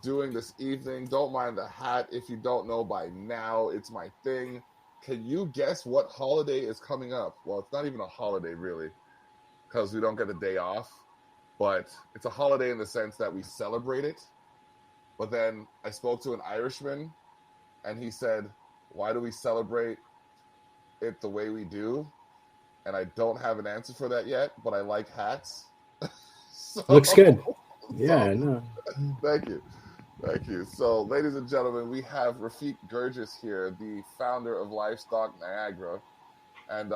doing this evening. Don't mind the hat. If you don't know by now, it's my thing. Can you guess what holiday is coming up? Well, it's not even a holiday, really, because we don't get a day off. But it's a holiday in the sense that we celebrate it. But then I spoke to an Irishman, and he said, "Why do we celebrate it the way we do?" And I don't have an answer for that yet, but I like hats. So, Looks good. so Yeah, no. thank you. Thank you. So, ladies and gentlemen, we have Rafik Guirguis here, the founder of Livestock Niagara. And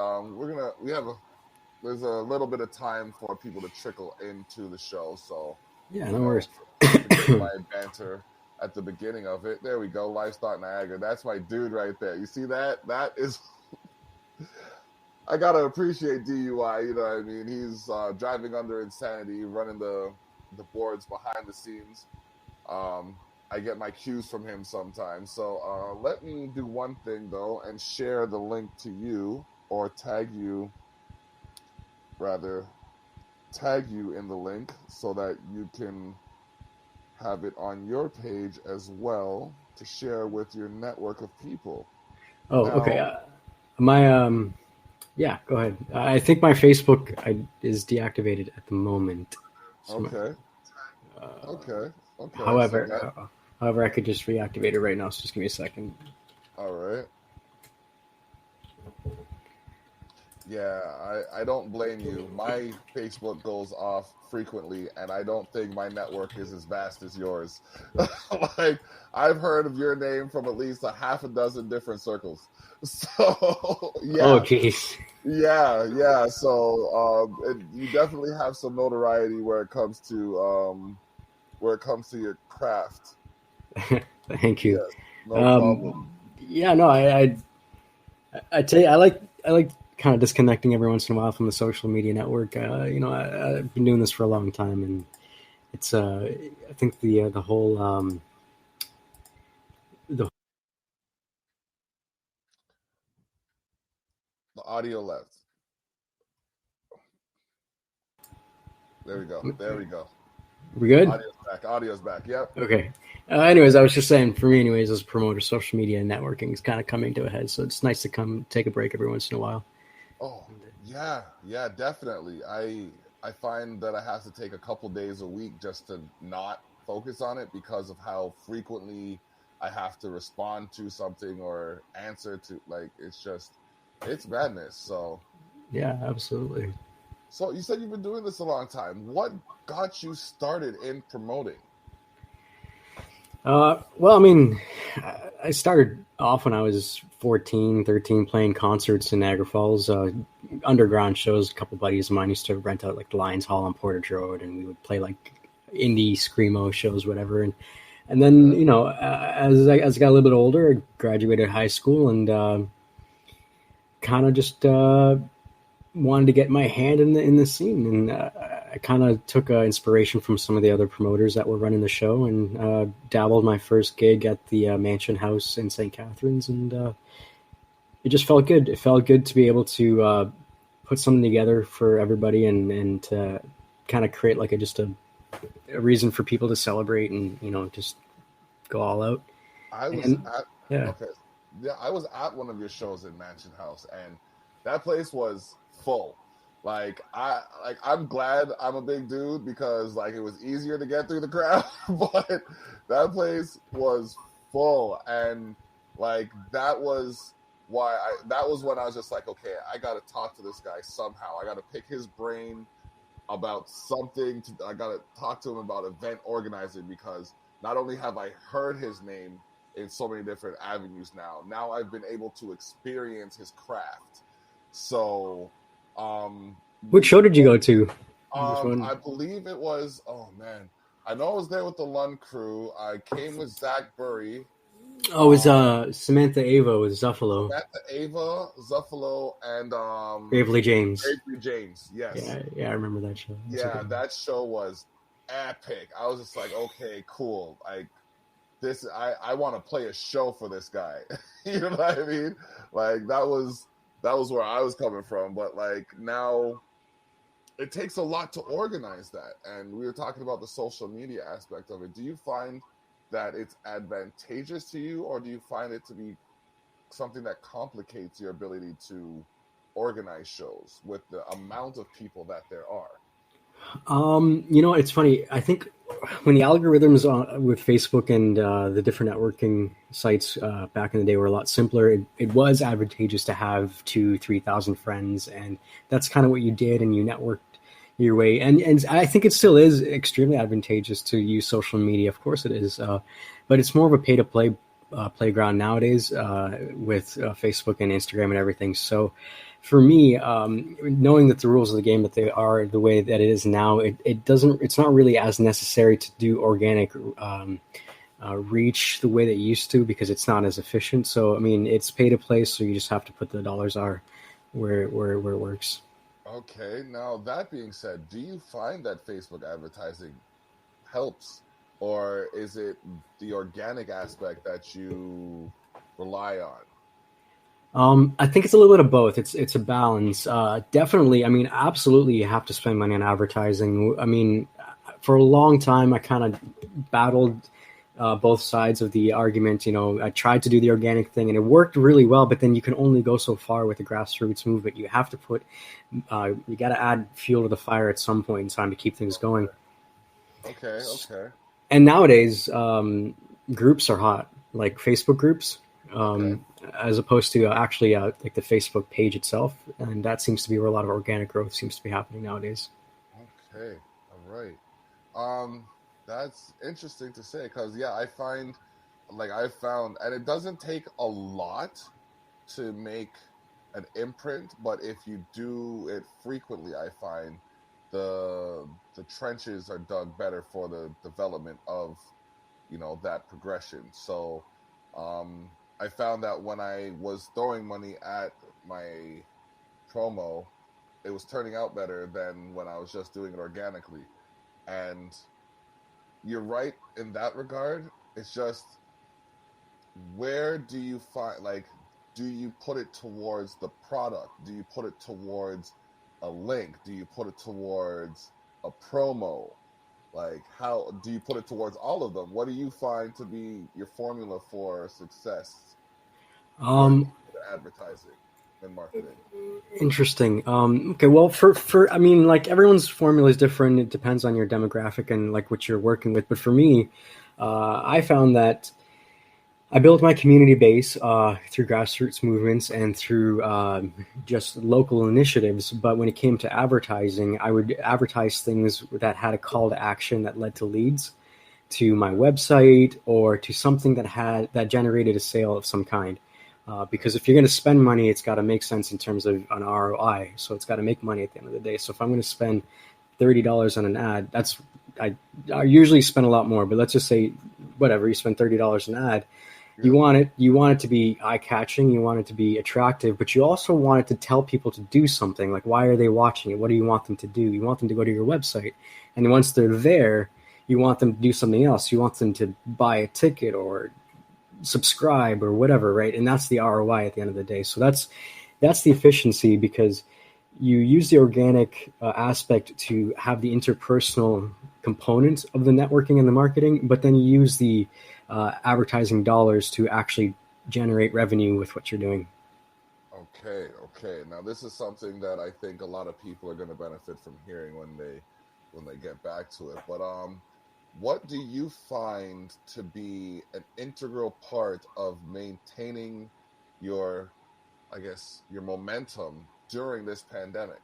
there's a little bit of time for people to trickle into the show. So, Yeah, no worries. forgive my banter at the beginning of it. There we go. Livestock Niagara. That's my dude right there. You see that? That is. I gotta appreciate DUI. You know what I mean? He's driving under insanity, running the boards behind the scenes. I get my cues from him sometimes. So let me do one thing though, and share the link to you, or tag you in the link so that you can have it on your page as well to share with your network of people. Oh, Now, okay. Yeah, go ahead. I think my Facebook is deactivated at the moment. So okay. Okay. However, I could just reactivate it right now. So just give me a second. All right. Yeah, I don't blame you. My Facebook goes off frequently, and I don't think my network is as vast as yours. Like, I've heard of your name from at least a half a dozen different circles. So, yeah. Oh, jeez. Yeah. So, you definitely have some notoriety where it comes to your craft. Thank you. Yes, no problem. Yeah, no, I tell you, I like kind of disconnecting every once in a while from the social media network. I've been doing this for a long time, and it's I think the whole The audio left. There we go. we're good. Audio's back. Yep. Okay. Anyways, I was just saying, for me, anyways, as a promoter, social media and networking is kind of coming to a head. So it's nice to come take a break every once in a while. Oh, yeah, definitely. I find that I have to take a couple days a week just to not focus on it because of how frequently I have to respond to something or answer to, like, it's madness. So, yeah, absolutely. So you said you've been doing this a long time. What got you started in promoting? Well, I mean, I started off when I was 14, 13, playing concerts in Niagara Falls, underground shows. A couple buddies of mine used to rent out like the Lions Hall on Portage Road, and we would play like indie screamo shows, whatever. And then, as I got a little bit older, I graduated high school and kind of just wanted to get my hand in the scene, and I kind of took inspiration from some of the other promoters that were running the show, and dabbled my first gig at the Mansion House in St. Catharines, and it just felt good. It felt good to be able to put something together for everybody, and to kind of create like a reason for people to celebrate and just go all out. I was at one of your shows in Mansion House, and that place was full. I'm glad I'm a big dude because like it was easier to get through the crowd, but that place was full, and like that was when I was just like, okay, I got to talk to this guy somehow. I got to pick his brain about something. I got to talk to him about event organizing because not only have I heard his name in so many different avenues now I've been able to experience his craft. So, what show did you go to? I believe it was. Oh man, I know I was there with the Lund crew. I came with Zach Burry. Oh, it was Samantha Ava with Zuffalo. Samantha Ava, Zuffalo, and Gravely James. Gravely James, yes. Yeah, I remember that show. That show was epic. I was just like, okay, cool. Like this, I want to play a show for this guy. You know what I mean? Like that was where I was coming from. But like now, it takes a lot to organize that. And we were talking about the social media aspect of it. Do you find that it's advantageous to you, or do you find it to be something that complicates your ability to organize shows with the amount of people that there are? It's funny. I think when the algorithms with Facebook and the different networking sites back in the day were a lot simpler, it was advantageous to have 2,000-3,000 friends, and that's kind of what you did, and you networked your way. And I think it still is extremely advantageous to use social media. Of course it is, but it's more of a pay-to-play playground nowadays with Facebook and Instagram and everything. So for me, knowing that the rules of the game that they are the way that it is now, it's not really as necessary to do organic reach the way that it used to, because it's not as efficient. So I mean, it's pay to play, so you just have to put the dollars are where it works. Okay, now that being said, do you find that Facebook advertising helps, or is it the organic aspect that you rely on? I think it's a little bit of both. It's a balance. Definitely, I mean, absolutely, you have to spend money on advertising. I mean, for a long time, I kind of battled both sides of the argument. You know, I tried to do the organic thing, and it worked really well. But then you can only go so far with the grassroots movement. You have to you got to add fuel to the fire at some point in time to keep things going. Okay. And nowadays, groups are hot, like Facebook groups. As opposed to actually like the Facebook page itself. And that seems to be where a lot of organic growth seems to be happening nowadays. Okay. All right. That's interesting to say, because I found, and it doesn't take a lot to make an imprint, but if you do it frequently, I find the trenches are dug better for the development of, that progression. So, I found that when I was throwing money at my promo, it was turning out better than when I was just doing it organically. And you're right in that regard. It's just, where do you find, do you put it towards the product? Do you put it towards a link? Do you put it towards a promo? How do you put it towards all of them? What do you find to be your formula for success? Advertising and marketing. Interesting. Okay. Well, for I mean, everyone's formula is different. It depends on your demographic and what you're working with. But for me, I found that I built my community base through grassroots movements and through just local initiatives. But when it came to advertising, I would advertise things that had a call to action that led to leads to my website, or to something that generated a sale of some kind. Because if you're going to spend money, it's got to make sense in terms of an ROI. So it's got to make money at the end of the day. So if I'm going to spend $30 on an ad, I usually spend a lot more, but let's just say whatever, you spend $30 an ad. Yeah. You want it to be eye-catching, you want it to be attractive, but you also want it to tell people to do something. Like, why are they watching it? What do you want them to do? You want them to go to your website. And once they're there, you want them to do something else. You want them to buy a ticket or subscribe or whatever, right? And that's the ROI at the end of the day. So that's the efficiency, because you use the organic aspect to have the interpersonal component of the networking and the marketing, but then you use the advertising dollars to actually generate revenue with what you're doing. Okay. Now this is something that I think a lot of people are going to benefit from hearing when they get back to it. But what do you find to be an integral part of maintaining your momentum during this pandemic?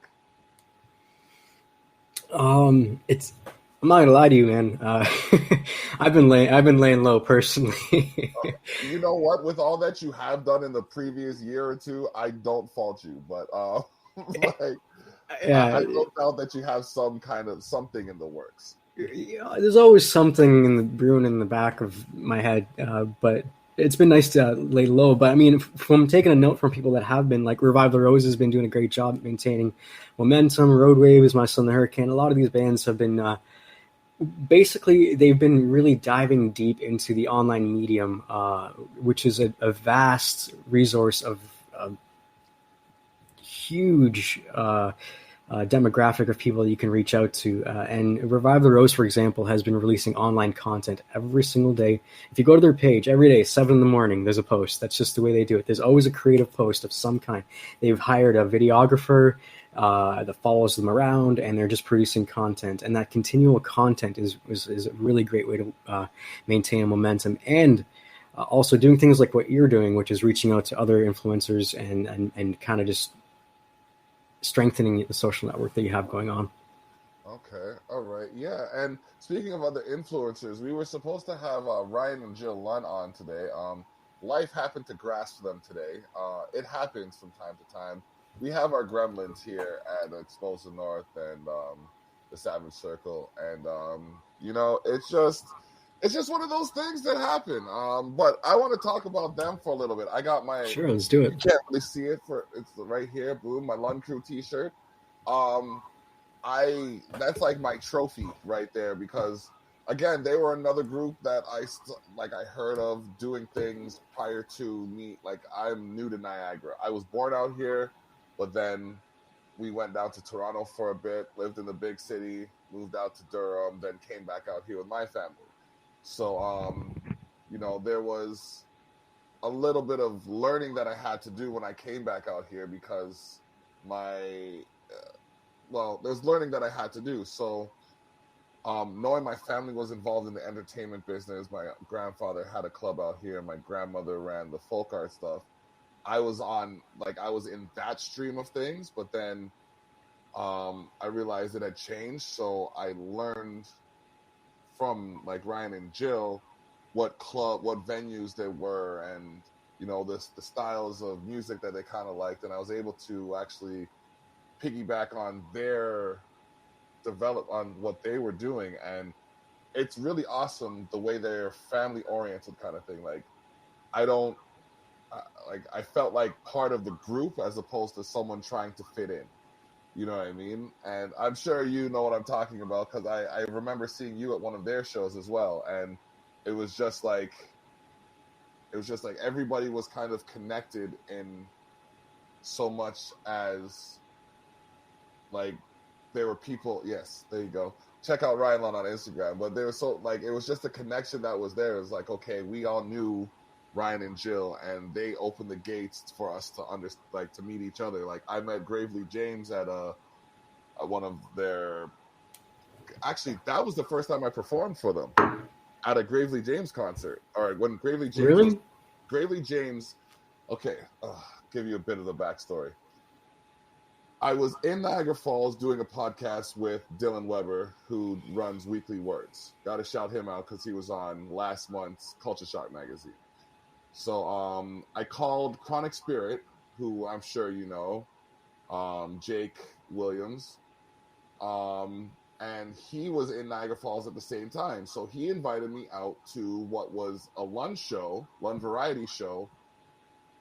I'm not gonna lie to you, man. I've been laying low personally. You know what? With all that you have done in the previous year or two, I don't fault you. But I don't doubt that you have some kind of something in the works. Yeah, there's always something brewing in the back of my head, but it's been nice to lay low. But I mean, from taking a note from people that have been, like Revive the Rose has been doing a great job maintaining momentum. Roadwave is My Son the Hurricane. A lot of these bands have been basically, they've been really diving deep into the online medium, which is a vast resource of huge demographic of people that you can reach out to. And Revive the Rose, for example, has been releasing online content every single day. If you go to their page every day, 7 in the morning, there's a post. That's just the way they do it. There's always a creative post of some kind. They've hired a videographer that follows them around, and they're just producing content. And that continual content is a really great way to maintain momentum. And also doing things like what you're doing, which is reaching out to other influencers and kind of just strengthening the social network that you have going on. Okay, all right, yeah. And speaking of other influencers, we were supposed to have Ryan and Jill Lunn on today. Life happened to grasp them today. It happens from time to time. We have our gremlins here at Exposure North and the Savage Circle, and it's just one of those things that happen. But I want to talk about them for a little bit. I got my Sure, let's do it. You can't really see it it's right here. Boom, my Lund Crew T-shirt. That's like my trophy right there because again, they were another group that I heard of doing things prior to me. Like I'm new to Niagara. I was born out here, but then we went down to Toronto for a bit, lived in the big city, moved out to Durham, then came back out here with my family. So, there was a little bit of learning that I had to do when I came back out here because there's learning that I had to do. So, knowing my family was involved in the entertainment business, my grandfather had a club out here, my grandmother ran the folk art stuff. I was in that stream of things, but then I realized it had changed. So I learned from like Ryan and Jill what venues there were and the styles of music that they kind of liked, and I was able to actually piggyback on on what they were doing, and it's really awesome the way they're family oriented kind of thing. Like I felt like part of the group as opposed to someone trying to fit in. You know what I mean? And I'm sure you know what I'm talking about because I remember seeing you at one of their shows as well. And it was just like everybody was kind of connected in so much as like there were people. Yes, there you go. Check out Ryan Lund on Instagram. But there was it was just a connection that was there. It was like, okay, we all knew Ryan and Jill, and they opened the gates for us to meet each other. Like I met Gravely James at one of their. Actually, that was the first time I performed for them at a Gravely James concert. All right, when Gravely James. Really? Gravely James. Okay, give you a bit of the backstory. I was in Niagara Falls doing a podcast with Dylan Weber, who runs Weekly Words. Got to shout him out because he was on last month's Culture Shock magazine. So I called Chronic Spirit, who I'm sure you know, Jake Williams, and he was in Niagara Falls at the same time. So he invited me out to what was a Lund variety show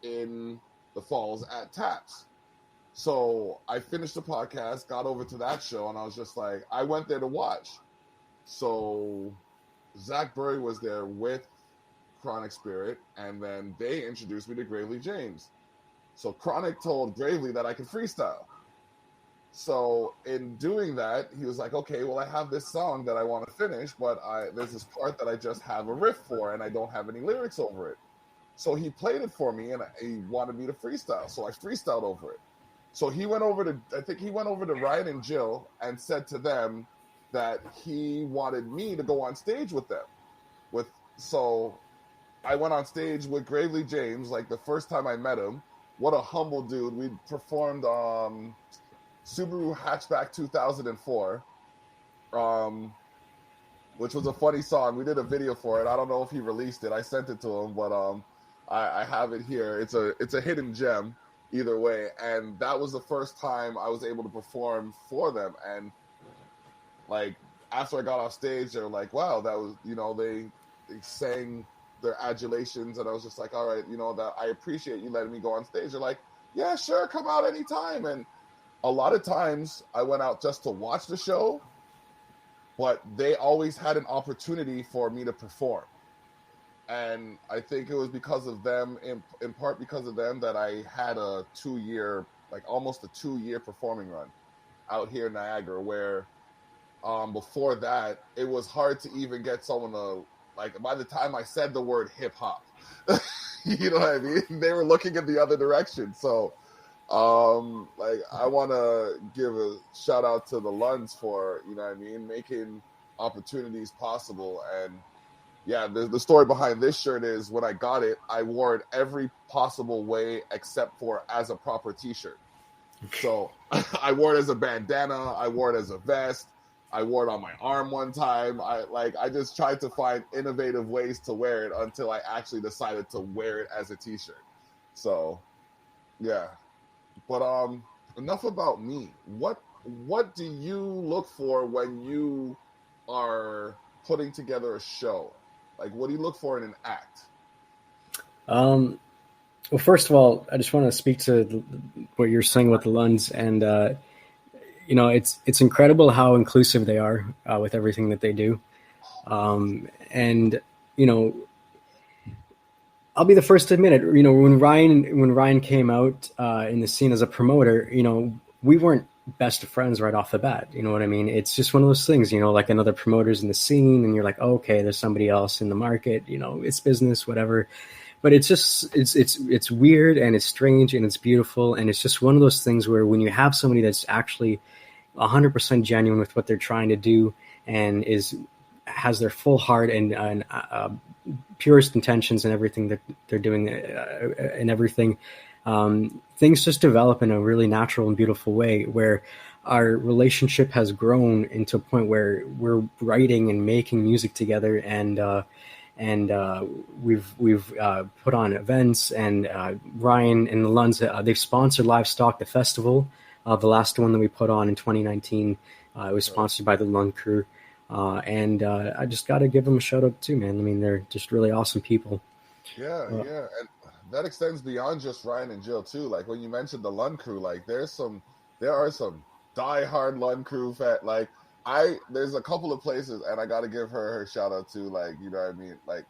in the Falls at Taps. So I finished the podcast, got over to that show, and I was just like, I went there to watch. So Zach Burry was there with Chronic Spirit, and then they introduced me to Gravely James. So Chronic told Gravely that I could freestyle. So in doing that, he was like, okay, well, I have this song that I want to finish, but there's this part that I just have a riff for, and I don't have any lyrics over it. So he played it for me, and he wanted me to freestyle. So I freestyled over it. So he went over to Ryan and Jill and said to them that he wanted me to go on stage with them. So I went on stage with Gravely James, like the first time I met him. What a humble dude. We performed Subaru Hatchback 2004, which was a funny song. We did a video for it. I don't know if he released it. I sent it to him, but I have it here. It's a hidden gem either way. And that was the first time I was able to perform for them. And like after I got off stage, they were like, wow, that was, they sang their adulations, and I was just like, all right, that I appreciate you letting me go on stage. They're like, yeah, sure, come out anytime. And a lot of times I went out just to watch the show, but they always had an opportunity for me to perform. And I think it was because of them, in part because of them, that I had almost a 2-year performing run out here in Niagara, where before that it was hard to even get someone to, like, by the time I said the word hip hop, you know what I mean? They were looking in the other direction. So like, I want to give a shout out to the Lunds for, you know what I mean, making opportunities possible. And yeah, the story behind this shirt is, when I got it, I wore it every possible way except for as a proper t-shirt. So I wore it as a bandana, I wore it as a vest, I wore it on my arm one time. I just tried to find innovative ways to wear it until I actually decided to wear it as a t-shirt. So yeah. But enough about me. What do you look for when you are putting together a show? Like, what do you look for in an act? Well, first of all, I just want to speak to what you're saying with the Lunds, and it's incredible how inclusive they are with everything that they do, and you know, I'll be the first to admit it. You know, when Ryan came out in the scene as a promoter, you know, we weren't best of friends right off the bat. You know what I mean? It's just one of those things, you know, like another promoter's in the scene, and you're like, oh, okay, there's somebody else in the market. You know, it's business, whatever. But it's just it's weird, and it's strange, and it's beautiful, and it's just one of those things where when you have somebody that's actually 100% genuine with what they're trying to do, and has their full heart and purest intentions in everything that they're doing, and everything, things just develop in a really natural and beautiful way, where our relationship has grown into a point where we're writing and making music together, and we've put on events, and Ryan and the Lunds, they've sponsored Livestock, the festival, the last one that we put on in 2019. It was sponsored by the Lund crew, and I just got to give them a shout out too, man. I mean, they're just really awesome people. Yeah, and that extends beyond just Ryan and Jill too. Like, when you mentioned the Lund crew, like, there are some diehard Lund crew there's a couple of places, and I got to give her shout out too. Like, you know what I mean? Like,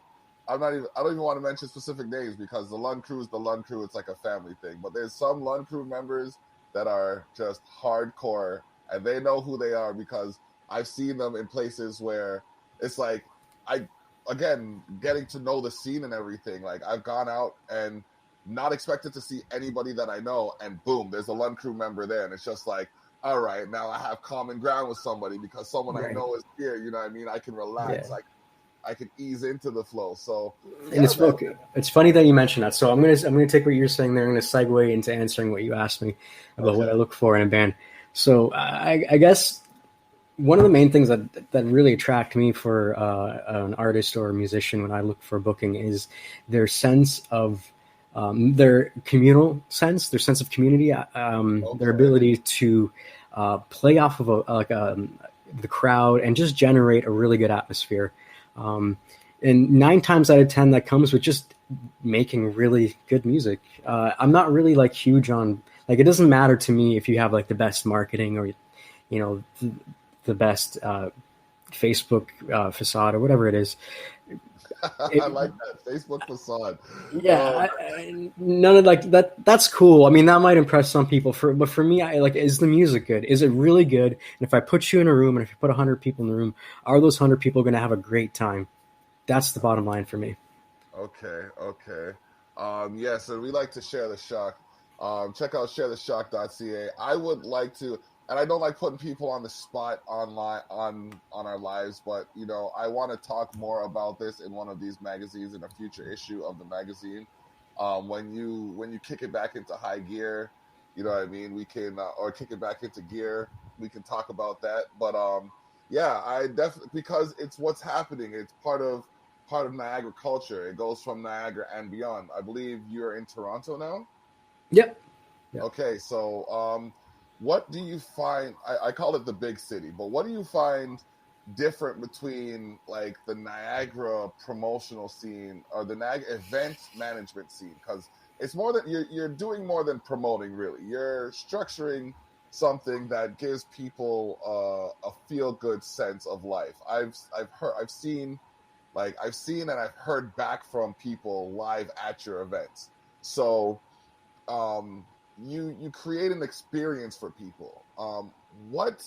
I don't even want to mention specific names, because the Lund crew is the Lund crew. It's like a family thing. But there's some Lund crew members that are just hardcore, and they know who they are, because I've seen them in places where it's like, again, getting to know the scene and everything. Like, I've gone out and not expected to see anybody that I know, and boom, there's a Lund crew member there, and it's just like, all right, now I have common ground with somebody, because someone I know is here. You know what I mean? I can relax. Yeah. I can ease into the flow. So, and it's funny that you mentioned that. So I'm gonna take what you're saying there. I'm gonna segue into answering what you asked me about what I look for in a band. So I guess one of the main things that really attract me for an artist or a musician when I look for booking is their sense of their communal sense, their sense of community, their ability to play off of the crowd and just generate a really good atmosphere. And 9 times out of 10, that comes with just making really good music. I'm not really like huge on, like, it doesn't matter to me if you have like the best marketing or, you know, the best Facebook facade or whatever it is. I like that Facebook facade. Yeah, none of like that. That's cool. I mean, that might impress some people. But for me, I like, is the music good? Is it really good? And if I put you in a room, and if you put 100 people in the room, are those 100 people going to have a great time? That's the bottom line for me. Okay. Yeah, so we like to share the shock. Check out sharetheshock.ca. I would like to, and I don't like putting people on the spot online on our lives, but you know, I want to talk more about this in one of these magazines, in a future issue of the magazine. When you kick it back into high gear, you know what I mean, we can or kick it back into gear, we can talk about that. But yeah, I definitely, because it's what's happening. It's part of Niagara culture. It goes from Niagara and beyond. I believe you're in Toronto now. Yep. Okay, so what do you find? I call it the big city, but what do you find different between like the Niagara promotional scene or the Niagara event management scene? Because it's more that you're doing more than promoting. Really, you're structuring something that gives people a feel good sense of life. I've seen and I've heard back from people live at your events. So you create an experience for people. what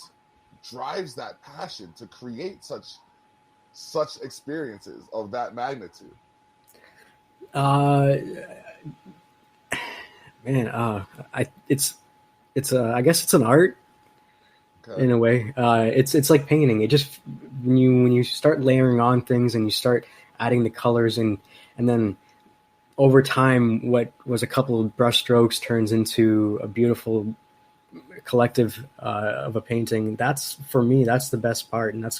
drives that passion to create such experiences of that magnitude? Uh, Man, I guess it's an art Okay. in a way. It's like painting. It just when you start layering on things and you start adding the colors and then over time, what was a couple of brush strokes turns into a beautiful collective of a painting. That's for me. That's the best part, and that's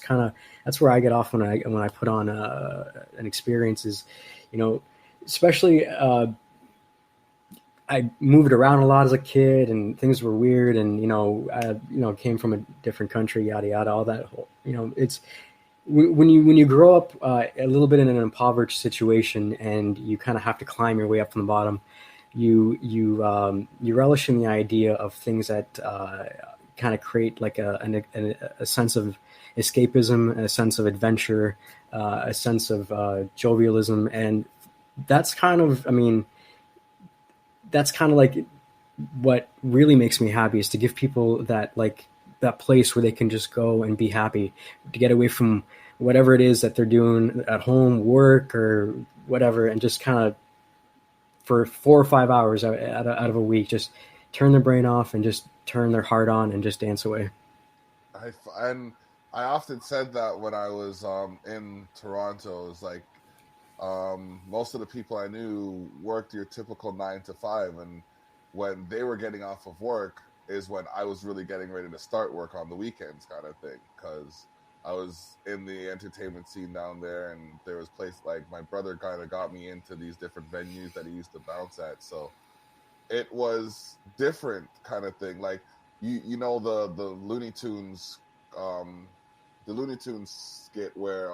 where I get off when I put on an experience. Is, you know, especially. I moved around a lot as a kid, and things were weird. And I came from a different country, yada yada, all that. It's when you grow up a little bit in an impoverished situation, and you kind of have to climb your way up from the bottom. You relish in the idea of things that kind of create like a sense of escapism, a sense of adventure, a sense of jovialism, and that's kind of, I mean. That's kind of like what really makes me happy, is to give people that place where they can just go and be happy, to get away from whatever it is that they're doing at home, work or whatever, and just kind of for 4 or 5 hours out of a week, just turn their brain off and just turn their heart on and just dance away. I often said that when I was in Toronto. It was like, most of the people I knew worked your typical 9 to 5, and when they were getting off of work is when I was really getting ready to start work on the weekends, kind of thing, because I was in the entertainment scene down there, and there was places like my brother kind of got me into these different venues that he used to bounce at, so it was different kind of thing. Like you know the Looney Tunes skit where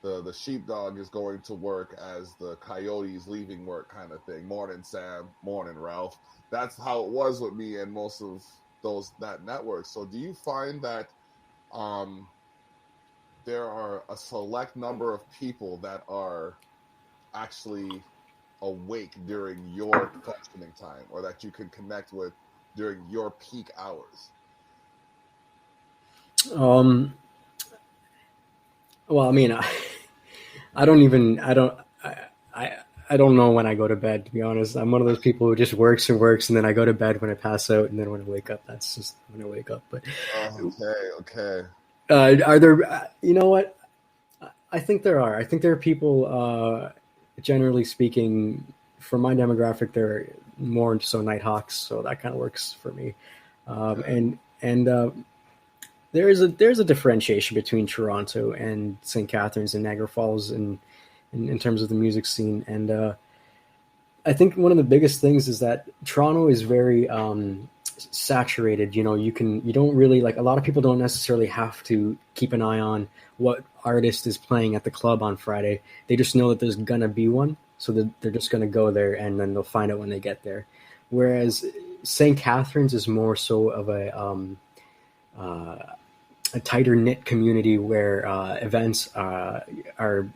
the sheepdog is going to work as the coyote's leaving work, kind of thing. Morning, Sam. Morning, Ralph. That's how it was with me and most of that network. So do you find that there are a select number of people that are actually awake during your functioning time, or that you can connect with during your peak hours? Well, I mean, I don't know when I go to bed, to be honest. I'm one of those people who just works and works, and then I go to bed when I pass out, and then when I wake up, that's just when I wake up. But Okay. Are there? You know what? I think there are. I think there are people. Generally speaking, for my demographic, they're more so Nighthawks, so that kind of works for me. And there's a differentiation between Toronto and St. Catharines and Niagara Falls in terms of the music scene. And I think one of the biggest things is that Toronto is very saturated. You don't really, like, a lot of people don't necessarily have to keep an eye on what artist is playing at the club on Friday. They just know that there's gonna be one, so they're just gonna go there, and then they'll find out when they get there. Whereas St. Catharines is more so of a tighter knit community where events are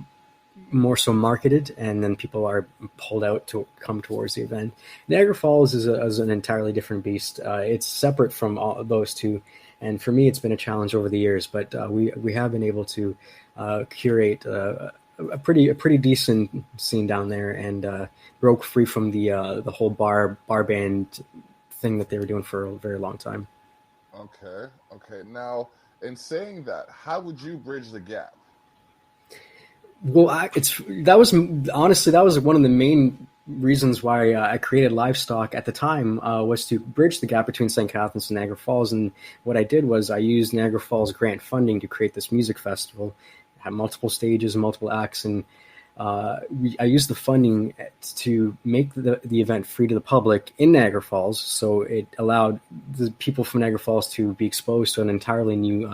more so marketed, and then people are pulled out to come towards the event. Niagara Falls is an entirely different beast. It's separate from all of those two, and for me, it's been a challenge over the years. But we have been able to curate a pretty decent scene down there, and broke free from the whole bar band thing that they were doing for a very long time. Okay. Now, in saying that, how would you bridge the gap? Well, that was one of the main reasons why I created Livestock at the time, was to bridge the gap between St. Catharines and Niagara Falls. And what I did was I used Niagara Falls grant funding to create this music festival. It had multiple stages, multiple acts, and I used the funding to make the event free to the public in Niagara Falls. So it allowed the people from Niagara Falls to be exposed to an entirely new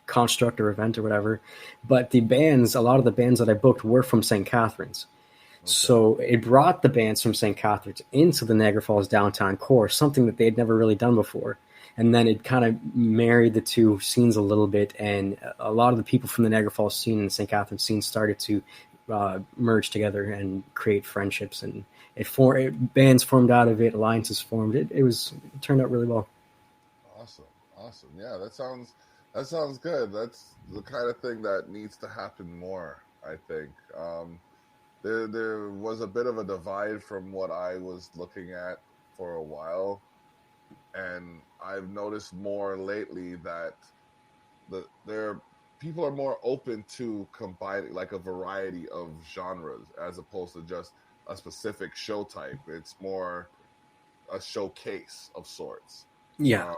construct or event or whatever. But a lot of the bands that I booked were from St. Catharines. Okay. So it brought the bands from St. Catharines into the Niagara Falls downtown core, something that they had never really done before. And then it kind of married the two scenes a little bit, and a lot of the people from the Niagara Falls scene and the St. Catharines scene started to merge together and create friendships, and bands formed out of it, alliances formed. It turned out really well. Awesome. Yeah, that sounds good. That's the kind of thing that needs to happen more, I think. There was a bit of a divide from what I was looking at for a while, and I've noticed more lately that people are more open to combining like a variety of genres as opposed to just a specific show type. It's more a showcase of sorts. Yeah.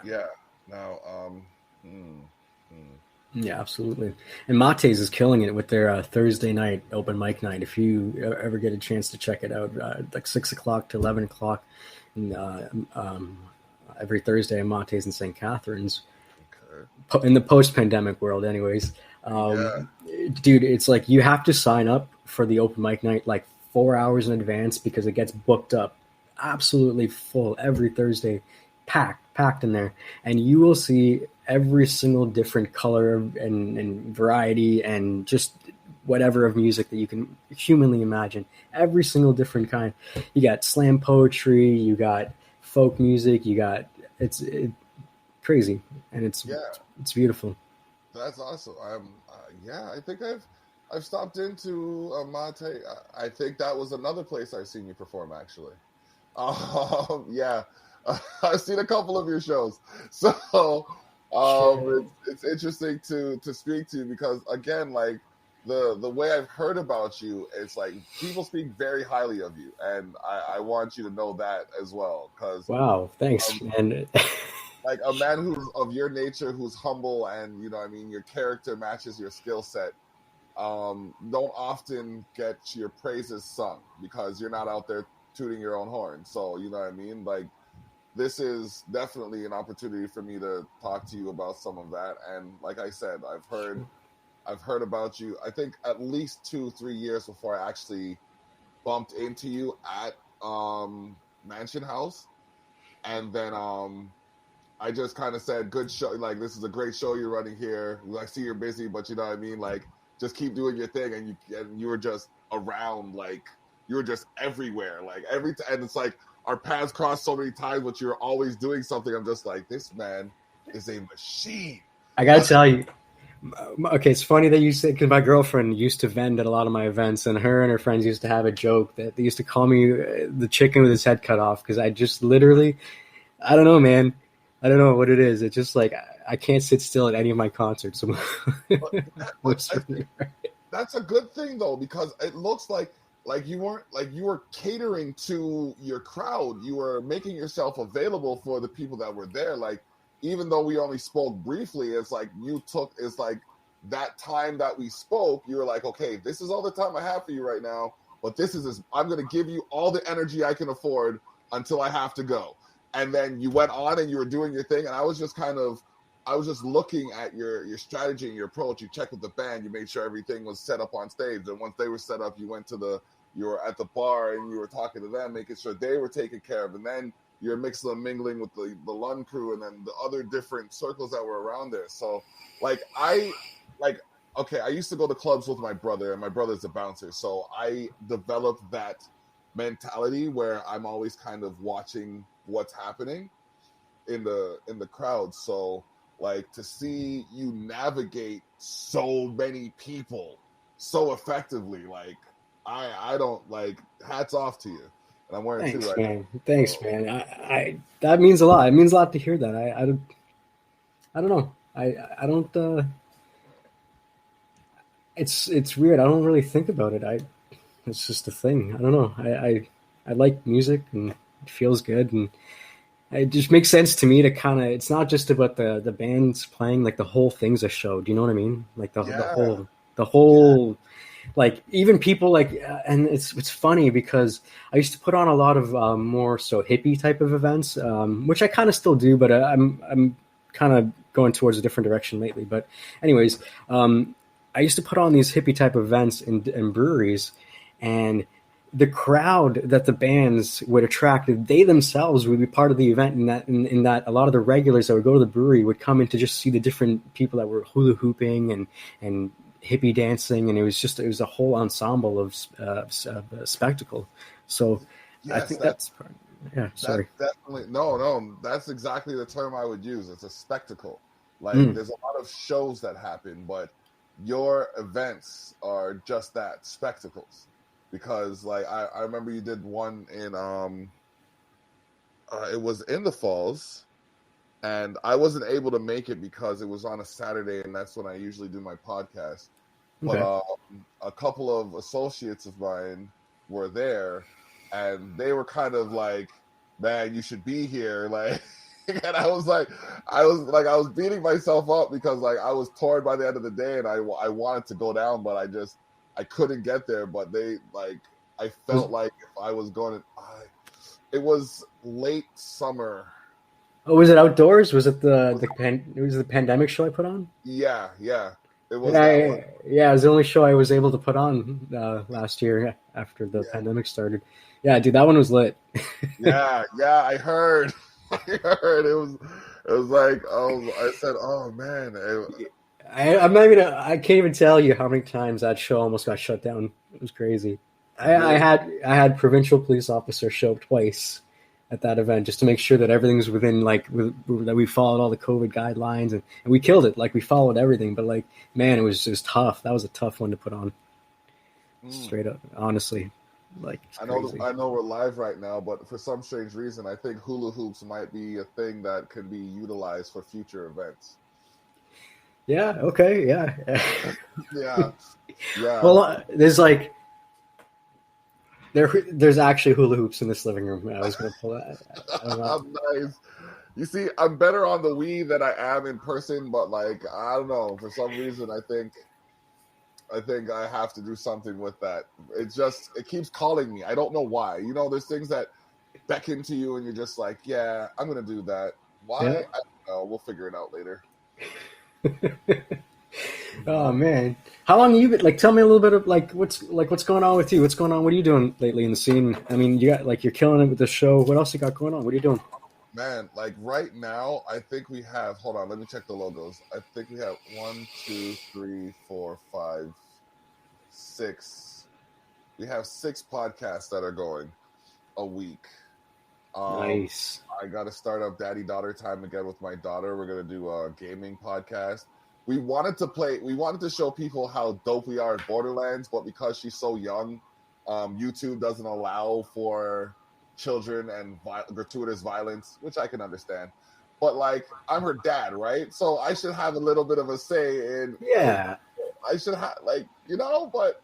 Yeah. Now, Yeah, absolutely. And Mate's is killing it with their Thursday night open mic night. If you ever get a chance to check it out, like 6 o'clock to 11 o'clock, and, every Thursday at Mate's in St. Catharines. Okay. In the post-pandemic world, anyways. Dude, it's like you have to sign up for the open mic night like 4 hours in advance because it gets booked up absolutely full every Thursday, packed in there, and you will see every single different color and variety and just whatever of music that you can humanly imagine. Every single different kind. You got slam poetry, you got folk music, you got it's crazy, and it's beautiful. That's awesome. I think I've stopped into Mate. I think that was another place I've seen you perform actually. Yeah. I've seen a couple of your shows, so it's interesting to speak to you because again, like the way I've heard about you, it's like people speak very highly of you, and I want you to know that as well. Because wow, thanks, man. Like a man who's of your nature, who's humble, and your character matches your skill set. Don't often get your praises sung because you're not out there tooting your own horn. So like. This is definitely an opportunity for me to talk to you about some of that. And like I said, I've heard about you, I think at least 2-3 years before I actually bumped into you at Mansion House. And then I just kind of said, good show. Like, this is a great show you're running here. I see you're busy, but you know what I mean? Like, just keep doing your thing. And you were just around, like, you were just everywhere. Like, and it's like, our paths crossed so many times, but you're always doing something. I'm just like, this man is a machine. I gotta tell you, okay, it's funny that you said, because my girlfriend used to vend at a lot of my events, and her friends used to have a joke that they used to call me the chicken with his head cut off, because I just literally, I don't know, man. I don't know what it is. It's just like, I can't sit still at any of my concerts. That's a good thing, though, because it looks like you were catering to your crowd. You were making yourself available for the people that were there. Like, even though we only spoke briefly, it's like that time that we spoke, you were like, okay, this is all the time I have for you right now, but I'm going to give you all the energy I can afford until I have to go. And then you went on and you were doing your thing. And I was just looking at your strategy and your approach. You checked with the band, you made sure everything was set up on stage. And once they were set up, you were at the bar and you were talking to them, making sure they were taken care of. And then you're mixing and mingling with the Lund crew and then the other different circles that were around there. So I used to go to clubs with my brother, and my brother's a bouncer. So I developed that mentality where I'm always kind of watching what's happening in the crowd. So like, to see you navigate so many people so effectively, like I don't, like, hats off to you. And I'm wearing Thanks, two right man. now. Thanks, man. I that means a lot. It means a lot to hear that. I don't know. I don't it's weird. I don't really think about it. It's just a thing. I don't know. I like music and it feels good, and it just makes sense to me to kind of, it's not just about the bands playing, like the whole thing's a show. Do you know what I mean? Like the whole, like even people like, and it's funny because I used to put on a lot of more so hippie type of events, which I kind of still do, but I'm kind of going towards a different direction lately. But anyways, I used to put on these hippie type of events in breweries, and the crowd that the bands would attract, they themselves would be part of the event, in that a lot of the regulars that would go to the brewery would come in to just see the different people that were hula hooping and hippie dancing, and it was a whole ensemble of spectacle. So I Yes, think that's part. Yeah, sorry. that's definitely no. That's exactly the term I would use. It's a spectacle. Like Mm. there's a lot of shows that happen, but your events are just that, spectacles. Because like I remember you did one in it was in the falls, and I wasn't able to make it because it was on a Saturday, and that's when I usually do my podcast. But Okay. a couple of associates of mine were there, and they were kind of like, "Man, you should be here." Like, and I was beating myself up because like I was torn by the end of the day, and I wanted to go down, but I couldn't get there. But they like I Was felt like if I was going to, it was late summer. was it outdoors? Was it it was the pandemic show I put on? Yeah, it was Yeah, that one. yeah, it was the only show I was able to put on last year after the Yeah. pandemic started. Yeah, dude, that one was lit. Yeah, I heard. I heard it was like I said, oh man. I'm not even. I can't even tell you how many times that show almost got shut down. It was crazy. I Really? had provincial police officers show up twice at that event just to make sure that everything's within that we followed all the COVID guidelines and we killed it. Like we followed everything, but like man, it was tough. That was a tough one to put on. Mm. Straight up, honestly, like it's crazy. I know we're live right now, but for some strange reason, I think hula hoops might be a thing that can be utilized for future events. Yeah. Okay. Yeah. Yeah, yeah. Well, there's actually hula hoops in this living room. I was going to pull that. I don't know. Nice. You see, I'm better on the Wii than I am in person, but like I don't know, for some reason, I think I have to do something with that. It keeps calling me. I don't know why. You know, there's things that beckon to you, and you're just like, yeah, I'm gonna do that. Why? Yeah. I don't know. We'll figure it out later. Oh man, how long have you been? Like, tell me a little bit of what's going on with you. What's going on? What are you doing lately in the scene? I mean, you got you're killing it with the show. What else you got going on? What are you doing? Man, like right now, I think we have. Hold on, let me check the logos. I think we have 1, 2, 3, 4, 5, 6. We have 6 podcasts that are going a week. Nice. I got to start up daddy-daughter time again with my daughter. We're gonna do a gaming podcast. We wanted to show people how dope we are at Borderlands, but because she's so young, YouTube doesn't allow for children and gratuitous violence, which I can understand. But like, I'm her dad, right? So I should have a little bit of a say in. Yeah. I should have, like, you know, but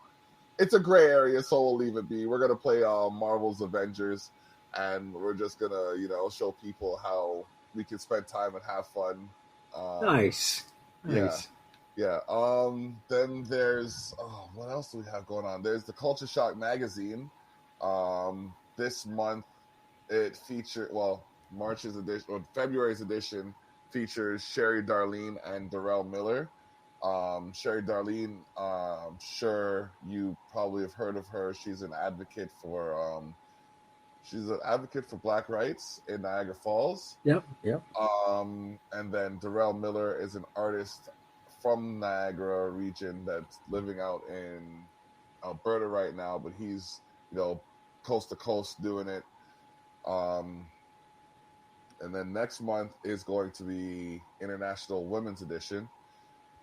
it's a gray area, so we'll leave it be. We're gonna play Marvel's Avengers, and we're just gonna, you know, show people how we can spend time and have fun. Nice. Yeah. Then there's what else do we have going on? There's the Culture Shock magazine. This month it featured March's edition or February's edition features Sherry Darlene and Darrell Miller. Sherry Darlene, I'm sure you probably have heard of her. She's an advocate for Black rights in Niagara Falls. Yep. And then Darrell Miller is an artist from Niagara region that's living out in Alberta right now, but he's, you know, coast to coast doing it. And then next month is going to be International Women's Edition.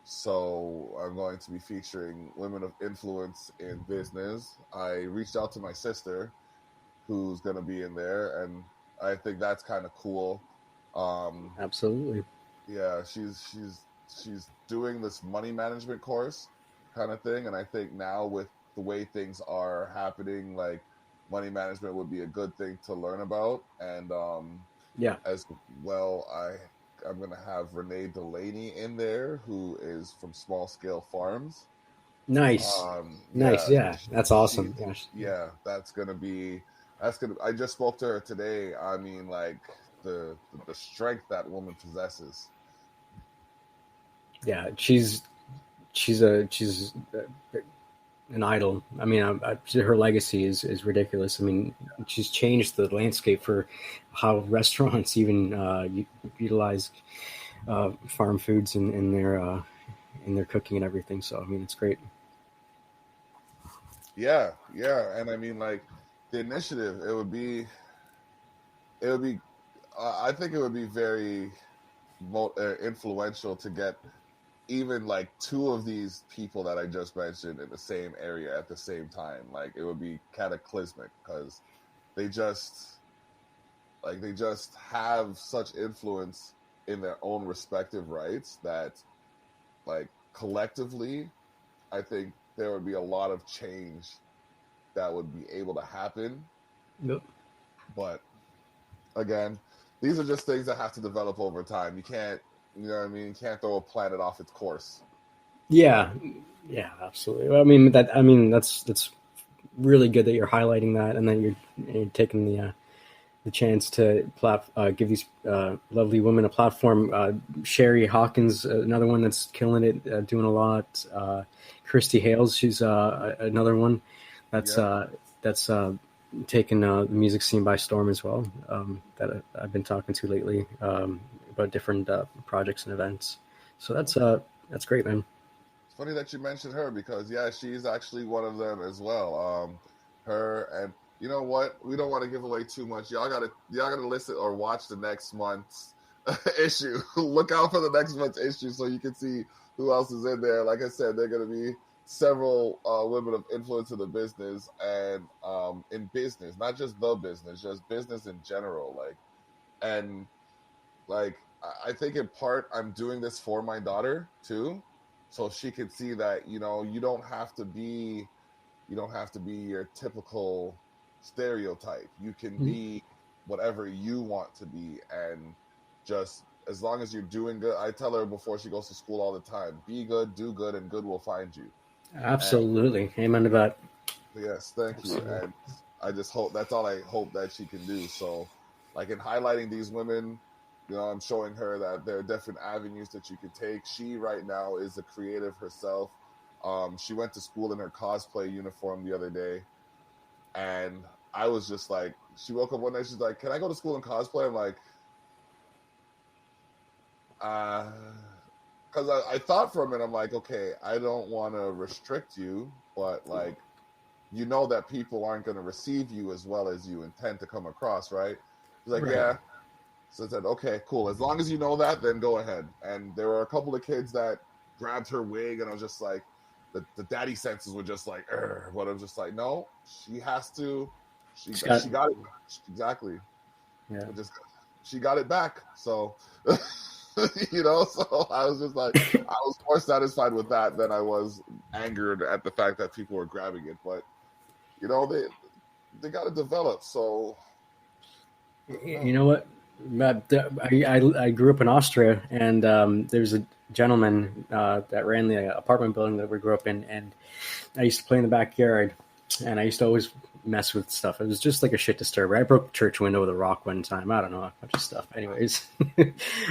So I'm going to be featuring women of influence in business. I reached out to my sister, who's going to be in there, and I think that's kind of cool. Absolutely. Yeah, she's doing this money management course kind of thing, and I think now with the way things are happening, like money management would be a good thing to learn about. And Yeah. as well, I'm going to have Renee Delaney in there, who is from Small Scale Farms. Nice. Nice. Yeah, that's awesome. Gosh. Yeah, that's gonna. I just spoke to her today. I mean, like the strength that woman possesses. Yeah, she's an idol. I mean, her legacy is ridiculous. I mean, she's changed the landscape for how restaurants even utilize farm foods in in their cooking and everything. So I mean, it's great. Yeah, yeah, and I mean, like the initiative, it would be. I think it would be very influential to get even like two of these people that I just mentioned in the same area at the same time. Like it would be cataclysmic because they just they just have such influence in their own respective rights that like collectively, I think there would be a lot of change that would be able to happen. Yep. But again, these are just things that have to develop over time. You can't, you know what I mean? You can't throw a planet off its course. Yeah, yeah, absolutely. I mean that's really good that you're highlighting that, and that you're taking the chance to give these lovely women a platform. Sherry Hawkins, another one that's killing it, doing a lot. Christy Hales, she's another one that's taken the music scene by storm as well. That I've been talking to lately about different projects and events. So that's great, man. It's funny that you mentioned her because yeah, she's actually one of them as well. Her and you know what? We don't want to give away too much. Y'all gotta listen or watch the next month's issue. Look out for the next month's issue so you can see who else is in there. Like I said, there are gonna be several women of influence in the business and in business, not just the business, just business in general. I think in part I'm doing this for my daughter too, so she can see that you don't have to be your typical stereotype. You can be whatever you want to be, and just as long as you're doing good. I tell her before she goes to school all the time, be good, do good, and good will find you. Absolutely. Amen to that. Yes, thank Absolutely. You. And I just hope that's all I hope that she can do. So like in highlighting these women, I'm showing her that there are different avenues that you can take. She right now is a creative herself. She went to school in her cosplay uniform the other day, and I was just like, she woke up one day, she's like, "Can I go to school in cosplay?" I'm like, because I thought for a minute, I'm like, okay, I don't want to restrict you, but like, that people aren't going to receive you as well as you intend to come across, right? She's like, right. Yeah. So I said, okay, cool. As long as you know that, then go ahead. And there were a couple of kids that grabbed her wig, and I was just like, the daddy senses were just like, but I was just like, no, she has to. She got it. Exactly. Yeah. She got it back. So, so I was just like, I was more satisfied with that than I was angered at the fact that people were grabbing it. But, they got to develop. So, you know what? I grew up in Austria, and there's a gentleman that ran the apartment building that we grew up in, and I used to play in the backyard, and I used to always mess with stuff. It was just like a shit disturber. I broke a church window with a rock one time. I don't know, a bunch of stuff. Anyways,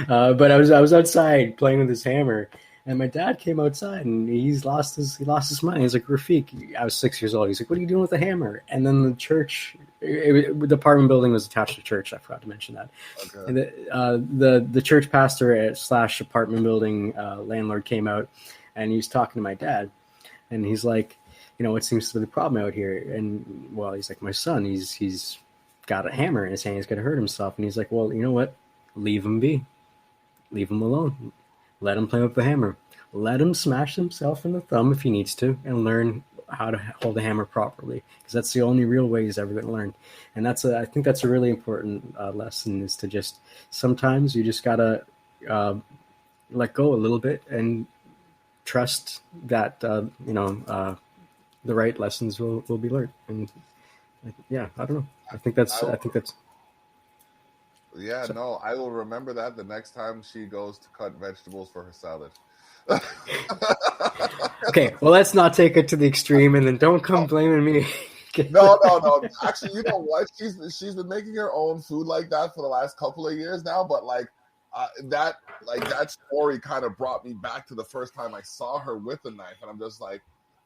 but I was outside playing with his hammer, and my dad came outside, and he lost his mind. He's like, Rafik, I was 6 years old. He's like, what are you doing with the hammer? And then the church, the apartment building was attached to church. I forgot to mention that. Okay. And the church pastor / apartment building landlord came out, and he was talking to my dad, and he's like, what seems to be the problem out here? And well, he's like, my son, he's got a hammer in his hand. He's going to hurt himself. And he's like, well, you know what? Leave him be. Leave him alone. Let him play with the hammer. Let him smash himself in the thumb if he needs to, and learn how to hold the hammer properly, because that's the only real way he's ever going to learn. And I think that's a really important lesson, is to just, sometimes you just got to let go a little bit and trust that, the right lessons will be learned. And yeah, I don't know. I think that's. Yeah, no, I will remember that the next time she goes to cut vegetables for her salad. Okay, well, let's not take it to the extreme, and then don't come blaming me. No. Actually, you know what? She's been making her own food like that for the last couple of years now. But that story kind of brought me back to the first time I saw her with a knife, and I'm just like,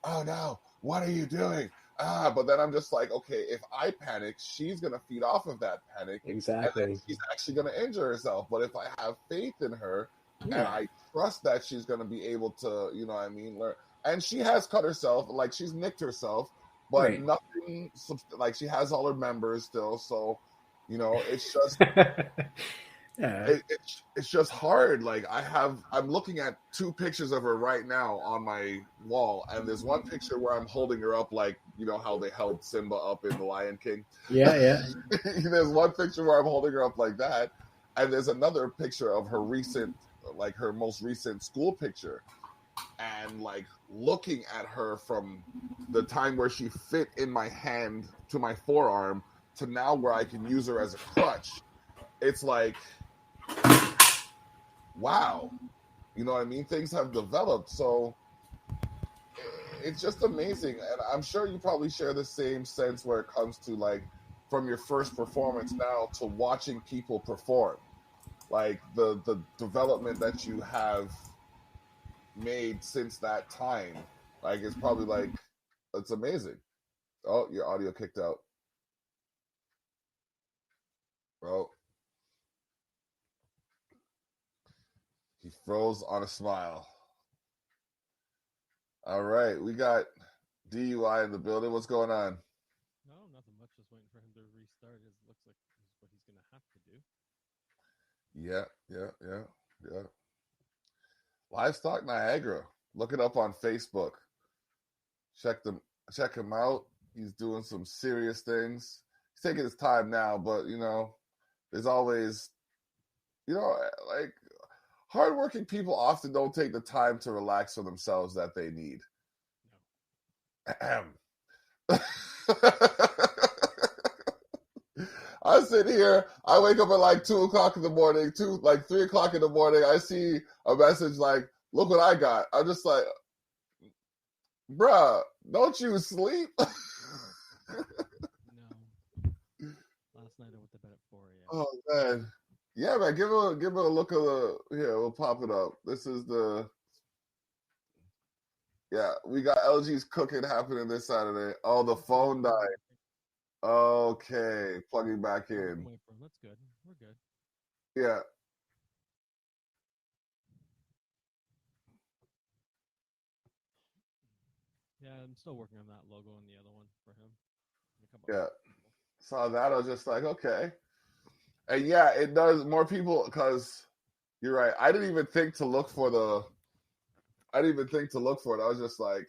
oh no, what are you doing? But then I'm just like, okay, if I panic, she's going to feed off of that panic. Exactly. And then she's actually going to injure herself. But if I have faith in her, and Yeah. I trust that she's going to be able to, you know what I mean, learn. And she has cut herself, like she's nicked herself, but Right. nothing like she has all her members still. So, you know, it's just Yeah. it's just hard. Like I'm looking at two pictures of her right now on my wall, and there's one picture where I'm holding her up, like you know how they held Simba up in The Lion King. Yeah. Yeah. There's one picture where I'm holding her up like that, and there's another picture of her recent, like her most recent school picture, and like looking at her from the time where she fit in my hand to my forearm to now where I can use her as a crutch. It's like, wow, you know what I mean? Things have developed. So it's just amazing. And I'm sure you probably share the same sense where it comes to like from your first performance now to watching people perform. Like the development that you have made since that time. Like it's probably like it's amazing. Oh, your audio kicked out. Bro, he froze on a smile. All right, we got DUI in the building. What's going on? No, nothing much. Just waiting for him to restart. It looks like is what he's gonna have to do. Yeah. Livestock Niagara. Look it up on Facebook. Check them. Check him out. He's doing some serious things. He's taking his time now, but you know, there's always, you know, like hardworking people often don't take the time to relax for themselves that they need. No. I sit here. I wake up at like 2 o'clock in the morning, 3 o'clock in the morning. I see a message like, "Look what I got." I'm just like, "Bruh, don't you sleep?" No. Last night I went to bed at 4 a.m. Oh man, yeah, man. Give it a look of the. Here, we'll pop it up. This is the. Yeah, we got LG's cooking happening this Saturday. Oh, the phone died. Okay, plugging back in. Wait for him. That's good. We're good. Yeah. Yeah, I'm still working on that logo and the other one for him. Yeah. Saw that. I was just like, okay. And yeah, it does more people because you're right. I didn't even think to look for the. I didn't even think to look for it. I was just like,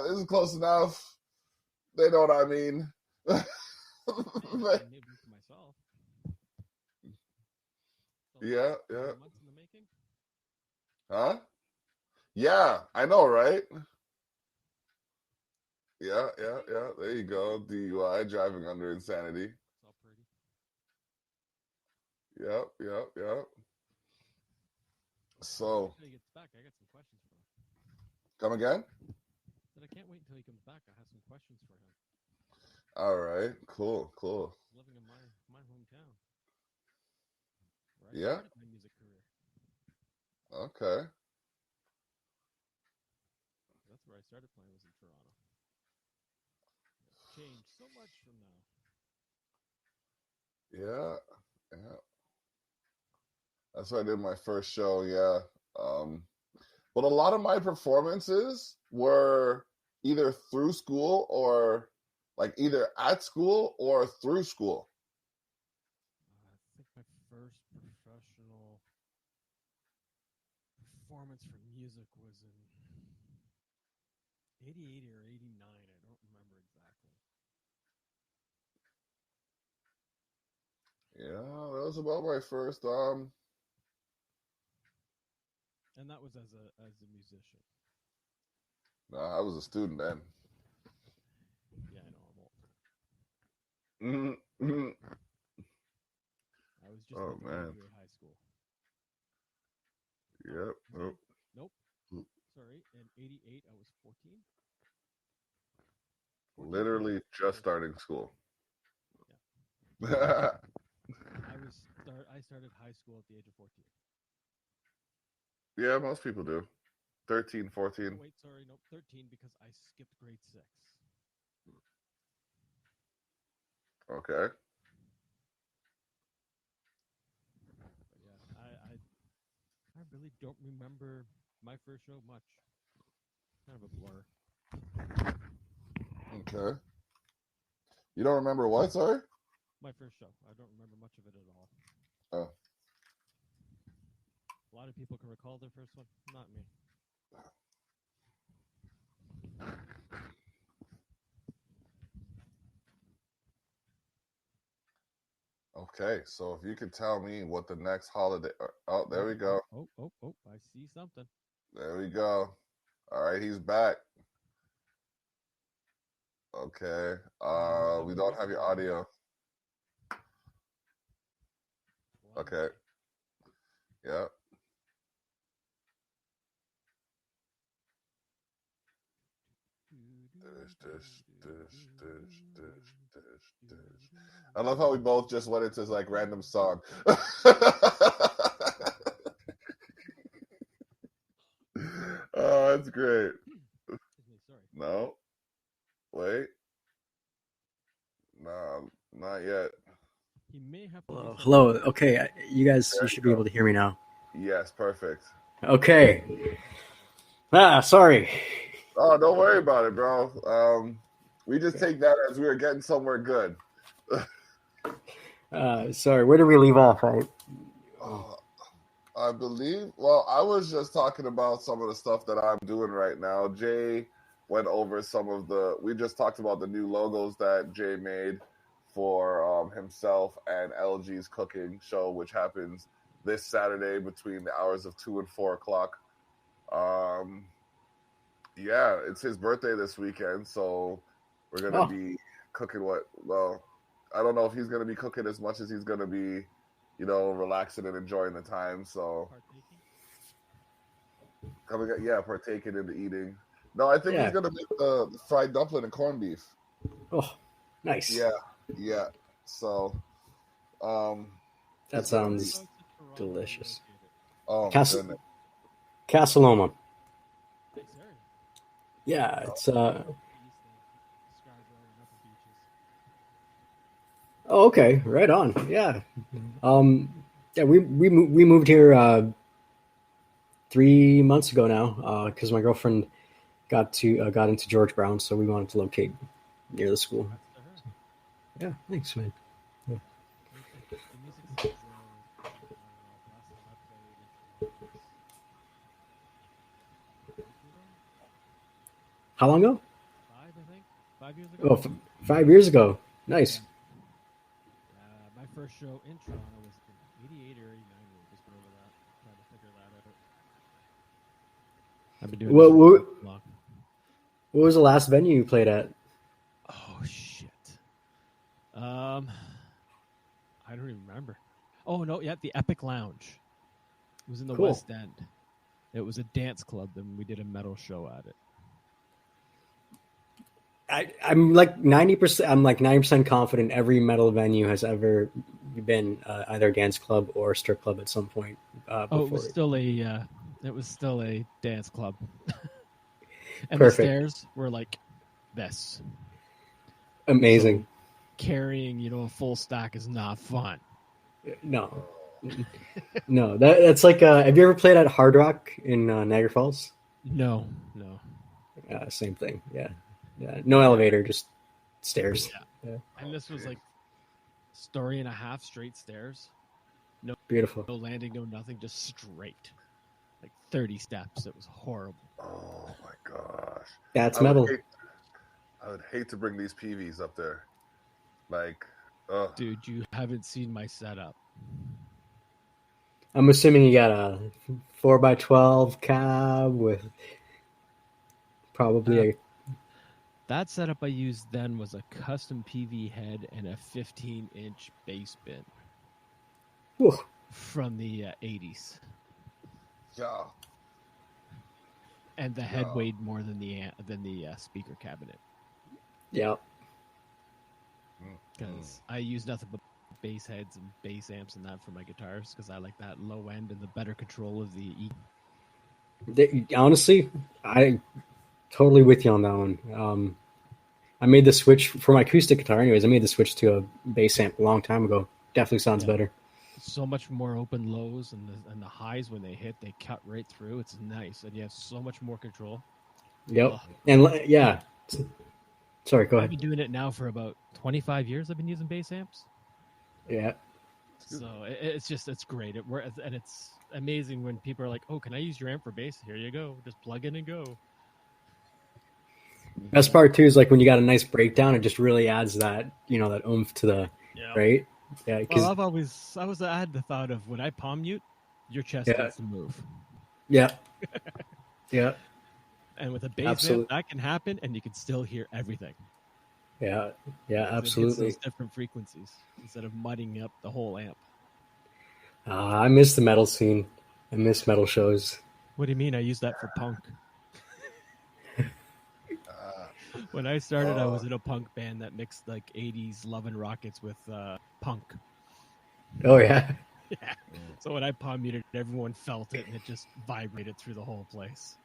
this is close enough. They know what I mean. I made them for myself. So Yeah. months in the making. Huh? Yeah, I know, right? Yeah. There you go. DUI, driving under insanity. It's all pretty. Yep. So, Until he gets back, I got some questions for him. come again? But I can't wait until he comes back. I have some questions for him. All right. Cool. He's living in my hometown. Where I Yeah. started my music career. Okay. That's where I started playing was in Toronto. It's changed so much from now. Yeah. That's where I did my first show. Yeah. But a lot of my performances were either through school or like either at school or through school. I think my first professional performance for music was in 88 or 89. I don't remember exactly. Yeah, that was about my first. And that was as a musician. No, I was a student then. Yeah, I know, I'm old. Mm-hmm. I was just Oh about to man. graduate high school. Yep. Nope. Sorry, in 88 I was 14. Literally just starting school. Yeah. I started high school at the age of 14. Yeah, most people do. 13, 14. Oh, wait, sorry, nope, 13 because I skipped grade 6. Okay. But yeah, I really don't remember my first show much. Kind of a blur. Okay. You don't remember what, sorry? My first show. I don't remember much of it at all. Oh. A lot of people can recall their first one. Not me. Okay, so if you could tell me what the next holiday... Oh, there we go. Oh, I see something. There we go. All right, he's back. Okay. We don't have your audio. Okay. Yeah. I love how we both just went into like random song. Oh, that's great. Sorry. No. Wait. No, not yet. He may have. Hello. Okay, you guys, you should be able to hear me now. Yes, perfect. Okay. Sorry. Oh, don't worry about it, bro. We just take that as we were getting somewhere good. Sorry. Where did we leave off? I believe. Well, I was just talking about some of the stuff that I'm doing right now. Jay went over some of the. We just talked about the new logos that Jay made for himself and LG's cooking show, which happens this Saturday between the hours of 2 and 4 o'clock. Yeah, it's his birthday this weekend, so we're gonna be cooking what? Well, I don't know if he's gonna be cooking as much as he's gonna be, relaxing and enjoying the time. So, partaking in the eating. No, I think he's gonna make the fried dumpling and corned beef. Oh, nice. Yeah. So, that sounds delicious. Oh, Casa Loma. Yeah, it's Oh, okay, right on. Yeah, we moved here 3 months ago now because my girlfriend got into George Brown, so we wanted to locate near the school. Yeah, thanks, man. Yeah. How long ago? 5 years ago. Oh, 5 years ago. Nice. My first show in Toronto was in 88 or 89. Just over that. Trying to figure that out. I've been doing this long. What was the last venue you played at? Oh, shit. I don't even remember. Oh, no, yeah, the Epic Lounge. It was in the West End. It was a dance club, and we did a metal show at it. I'm like 90%. I'm like 90% confident every metal venue has ever been either a dance club or a strip club at some point. It was still a dance club, and Perfect. The stairs were like this. Amazing. So carrying, a full stack is not fun. No. That's like. Have you ever played at Hard Rock in Niagara Falls? No. Same thing. Yeah. No elevator, just stairs. Yeah. And this was like story and a half straight stairs. No, beautiful. No landing, no nothing, just straight. Like 30 steps. It was horrible. Oh my gosh. That's metal. I would hate to bring these PVs up there. Like, dude, you haven't seen my setup. I'm assuming you got a 4x12 cab with probably That setup I used then was a custom PV head and a 15-inch bass bin. Whew. From the 80s. Yeah. And the head weighed more than the speaker cabinet. Yeah. Because I use nothing but bass heads and bass amps and that for my guitars because I like that low end and the better control of the E. Honestly, I totally with you on that one. I made the switch for my acoustic guitar. Anyways, I made the switch to a bass amp a long time ago. Definitely sounds better. so much more open lows, and the highs when they hit, they cut right through. It's nice, and you have so much more control. Yep. Ugh. And yeah. Sorry, go I've ahead. been doing it now for about 25 years. I've been using bass amps. Yeah. So it's great. And it's amazing when people are like, "Oh, can I use your amp for bass?" Here you go. Just plug in and go. Best part too is like when you got a nice breakdown, it just really adds that, that oomph to the, Yeah. right? Yeah. Well, I had the thought of when I palm mute, your chest Yeah. needs to move. Yeah. Yeah. And with a bass Absolutely. amp, that can happen, and you can still hear everything. Yeah. Yeah. Because Absolutely. it hits those different frequencies instead of mudding up the whole amp. I miss the metal scene. I miss metal shows. What do you mean? I use that for punk. When I started, I was in a punk band that mixed like 80s Love and Rockets with punk. Oh, yeah. Yeah. So when I palm muted, everyone felt it, and it just vibrated through the whole place.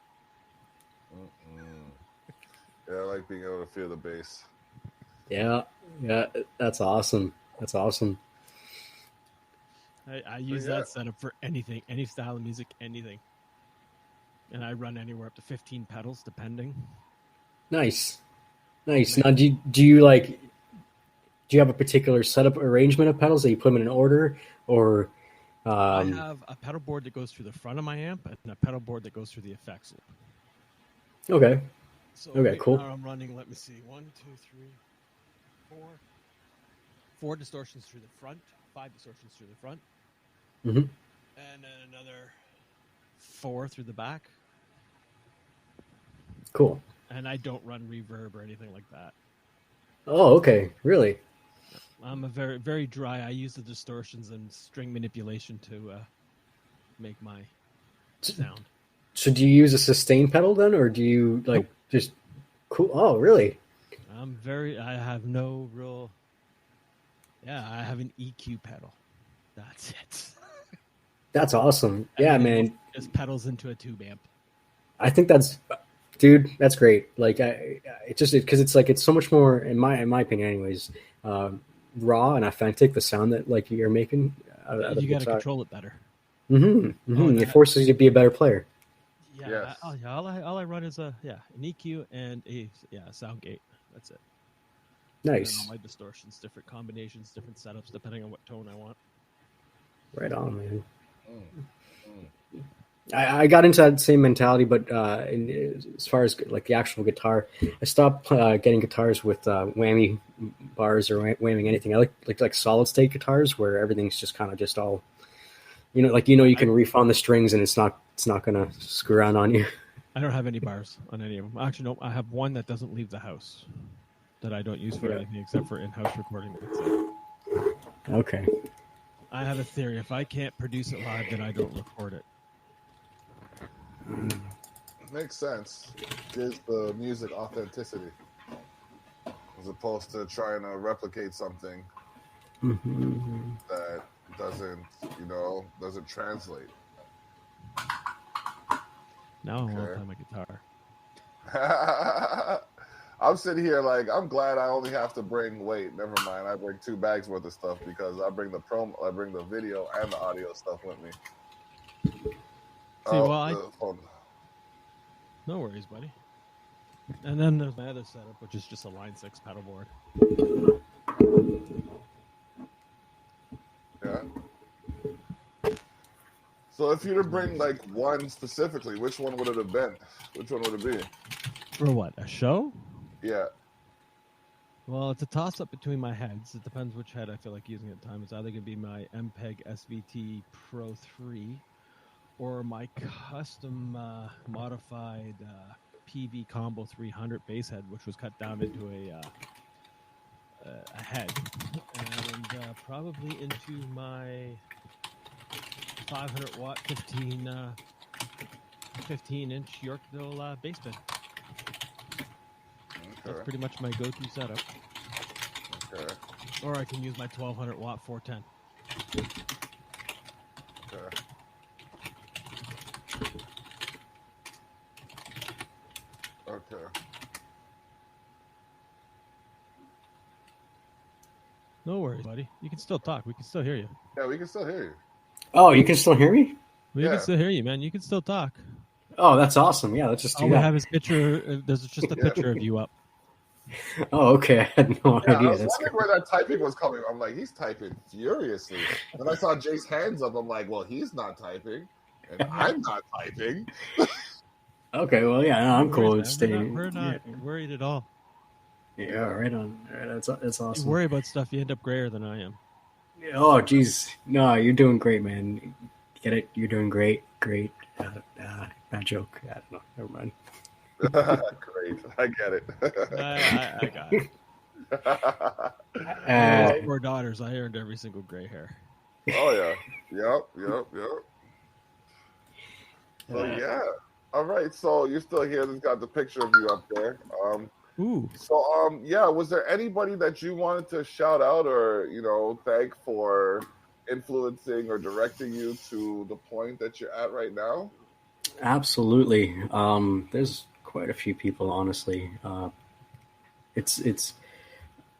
Yeah, I like being able to feel the bass. Yeah. Yeah. That's awesome. That's awesome. I use that setup for anything, any style of music, anything. And I run anywhere up to 15 pedals, depending. Nice. Now, do you have a particular setup arrangement of pedals that you put them in an order, or? I have a pedal board that goes through the front of my amp and a pedal board that goes through the effects loop. Okay. So okay, cool. Now I'm running, let me see, 1, 2, 3, 4. 4 distortions through the front, 5 distortions through the front. Mm-hmm. And then another 4 through the back. Cool. And I don't run reverb or anything like that. Oh, okay. Really? I'm a very, very dry. I use the distortions and string manipulation to make my sound. So do you use a sustain pedal then, or do you just cool? Oh, really? I have no real. Yeah, I have an EQ pedal. That's it. That's awesome. Yeah, man. Just pedals into a tube amp. I think that's, dude, that's great. Like, because it's so much more, in my opinion, anyways, raw and authentic. The sound that like you're making. You got to control it better. Mm-hmm. Mm-hmm. It forces you to be a better player. Yeah. Yes. All I run is an EQ and a sound gate. That's it. Nice. And all my distortions, different combinations, different setups, depending on what tone I want. Right on, man. I got into that same mentality, but as far as like the actual guitar, I stopped getting guitars with whammy bars or whamming anything. I like solid state guitars where everything's just kind of just all, you can reef on the strings and it's not gonna screw around on you. I don't have any bars on any of them. Actually, no, I have one that doesn't leave the house that I don't use for anything except for in-house recording. That's it. Okay. I have a theory. If I can't produce it live, then I don't record it. Makes sense. Gives the music authenticity as opposed to trying to replicate something that doesn't translate. Now I want to play my guitar. I'm sitting here like I'm glad I only have to bring. Wait, never mind. I bring 2 bags worth of stuff because I bring the video and the audio stuff with me. No worries, buddy. And then there's my other setup, which is just a Line 6 pedal board. Yeah. So if you were to bring like one specifically, which one would it have been? Which one would it be? For what? A show? Yeah. Well, it's a toss-up between my heads. It depends which head I feel like using at the time. It's either going to be my MPEG SVT Pro 3 or my custom modified PV Combo 300 bass head, which was cut down into a head, and probably into my 500 watt 15-inch Yorkville bass bin. That's pretty much my go-to setup. Okay. Or I can use my 1200 watt 410. Okay. Okay. No worries, buddy. You can still talk. We can still hear you. Yeah, we can still hear you. Oh, you can still hear me? We can still hear you, man. You can still talk. Oh, that's awesome. Yeah, let's just do All we that. have is picture. There's just a picture of you up. Oh, okay. I had no Yeah, idea. I was That's wondering where that typing was coming. I'm like, he's typing furiously. Then I saw Jay's hands up. I'm like, well, he's not typing, and I'm not typing. okay. Well, yeah, no, I'm No cool worries, with man. staying. We're not worried at all. Yeah, right on. That's You awesome. worry about stuff, you end up grayer than I am. Oh, geez. No, you're doing great, man. Get it? You're doing great. Great. Bad joke. I don't know. Never mind. Great, I get it. I got it. Uh, 4 daughters. I earned every single gray hair. Oh yeah, yep. So yeah, all right. So you're still here. This got the picture of you up there. Ooh. So yeah. Was there anybody that you wanted to shout out or thank for influencing or directing you to the point that you're at right now? Absolutely. There's quite a few people, honestly. It's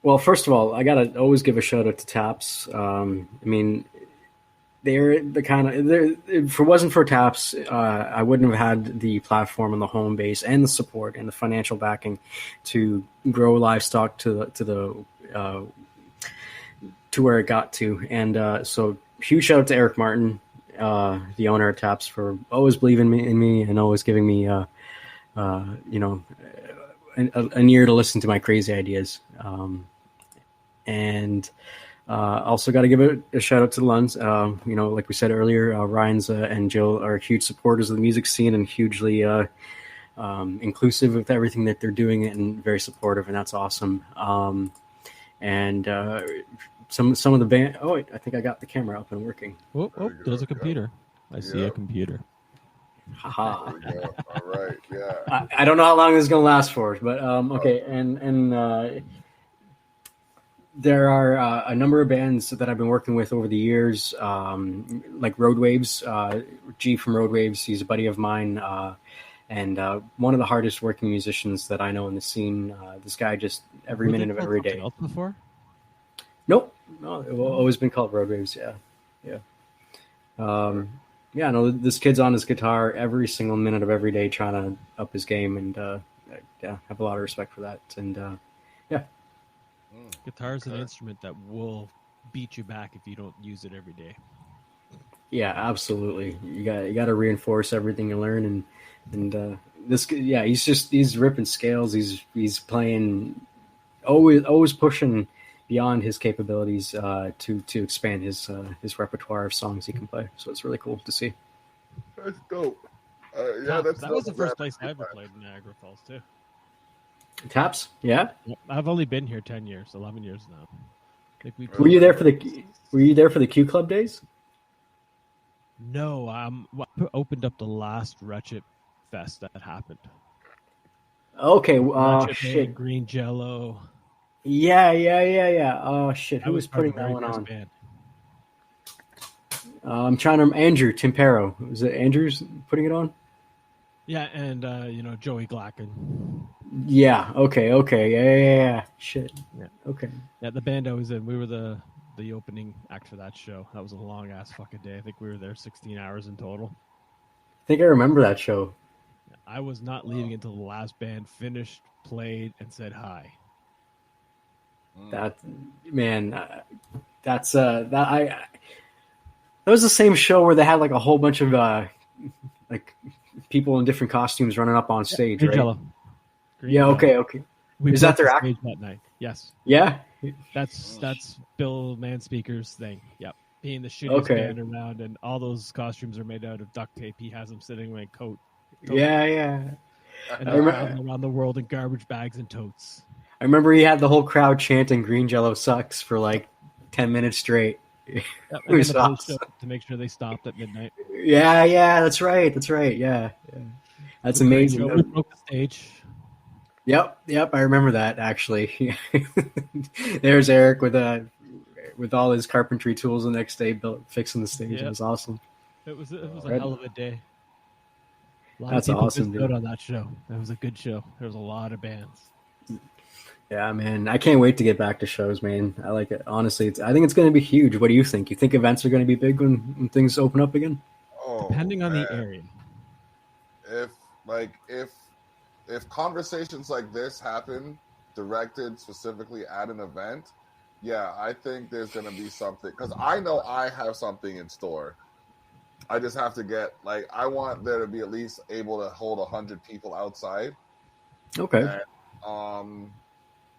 well, first of all, I gotta always give a shout out to Taps. I mean, they're the kind of if it wasn't for Taps, I wouldn't have had the platform and the home base and the support and the financial backing to grow livestock to where it got to. And so huge shout out to Eric Martin, the owner of Taps, for always believing in me and always giving me an ear to listen to my crazy ideas. And also got to give a shout out to the Lunds. Like we said earlier, Ryan's and Jill are huge supporters of the music scene and hugely inclusive with everything that they're doing and very supportive, and that's awesome. And some of the band. Oh, wait, I think I got the camera up and working. Oh, there's a computer. I see a computer. Haha. All right. Yeah. I don't know how long this is gonna last for, but okay. And there are a number of bands that I've been working with over the years, like Road Waves. G from Road Waves, he's a buddy of mine, and one of the hardest working musicians that I know in the scene. This guy just every minute of every day. Before? Nope, no, it's always been called Road Waves. Yeah. No, this kid's on his guitar every single minute of every day, trying to up his game, and have a lot of respect for that. And Guitar is an instrument that will beat you back if you don't use it every day. Yeah, absolutely. You got to reinforce everything you learn, and he's ripping scales. He's playing, always pushing beyond his capabilities to expand his repertoire of songs he can play. So it's really cool to see. That's dope. That was the first place I ever played in Niagara Falls too. Taps, yeah. I've only been here 10 years, 11 years now. Were you there for the Q Club days? No, I opened up the last Wretched Fest that happened. Okay, shit, Green Jello. Yeah. Oh shit, who was putting that one on? Band. I'm trying to remember. Andrew Timpero. Was it Andrew's putting it on? Yeah, and Joey Glacken. Yeah. Okay. Yeah. Shit. Yeah. Okay. Yeah, the band I was in, we were the opening act for that show. That was a long ass fucking day. I think we were there 16 hours in total. I think I remember that show. I was not leaving until the last band finished, played, and said hi. That was the same show where they had like a whole bunch of like people in different costumes running up on stage, Green right? Jello. Okay. We Is that their act that night? Yes. Yeah. That's Bill Manspeaker's thing. Yep. Being the shittiest band around, and all those costumes are made out of duct tape. He has them sitting in a coat. Yeah. And they're around the world in garbage bags and totes. I remember he had the whole crowd chanting "Green Jello sucks" for like 10 minutes straight. Yep, and then the post to make sure they stopped at midnight. Yeah, that's right. Yeah. That's amazing. We broke the stage. Yep. I remember that actually. There's Eric with all his carpentry tools the next day, fixing the stage. Yep. It was awesome. It was a hell of a day. That's awesome, dude. On that show. That was a good show. There was a lot of bands. Yeah, man. I can't wait to get back to shows, man. I like it. Honestly, I think it's going to be huge. What do you think? You think events are going to be big when things open up again? Oh, Depending on man. the area. If like if conversations like this happen directed specifically at an event, yeah, I think there's going to be something, because I know I have something in store. I just have to get, like, I want there to be at least able to hold 100 people outside, Okay.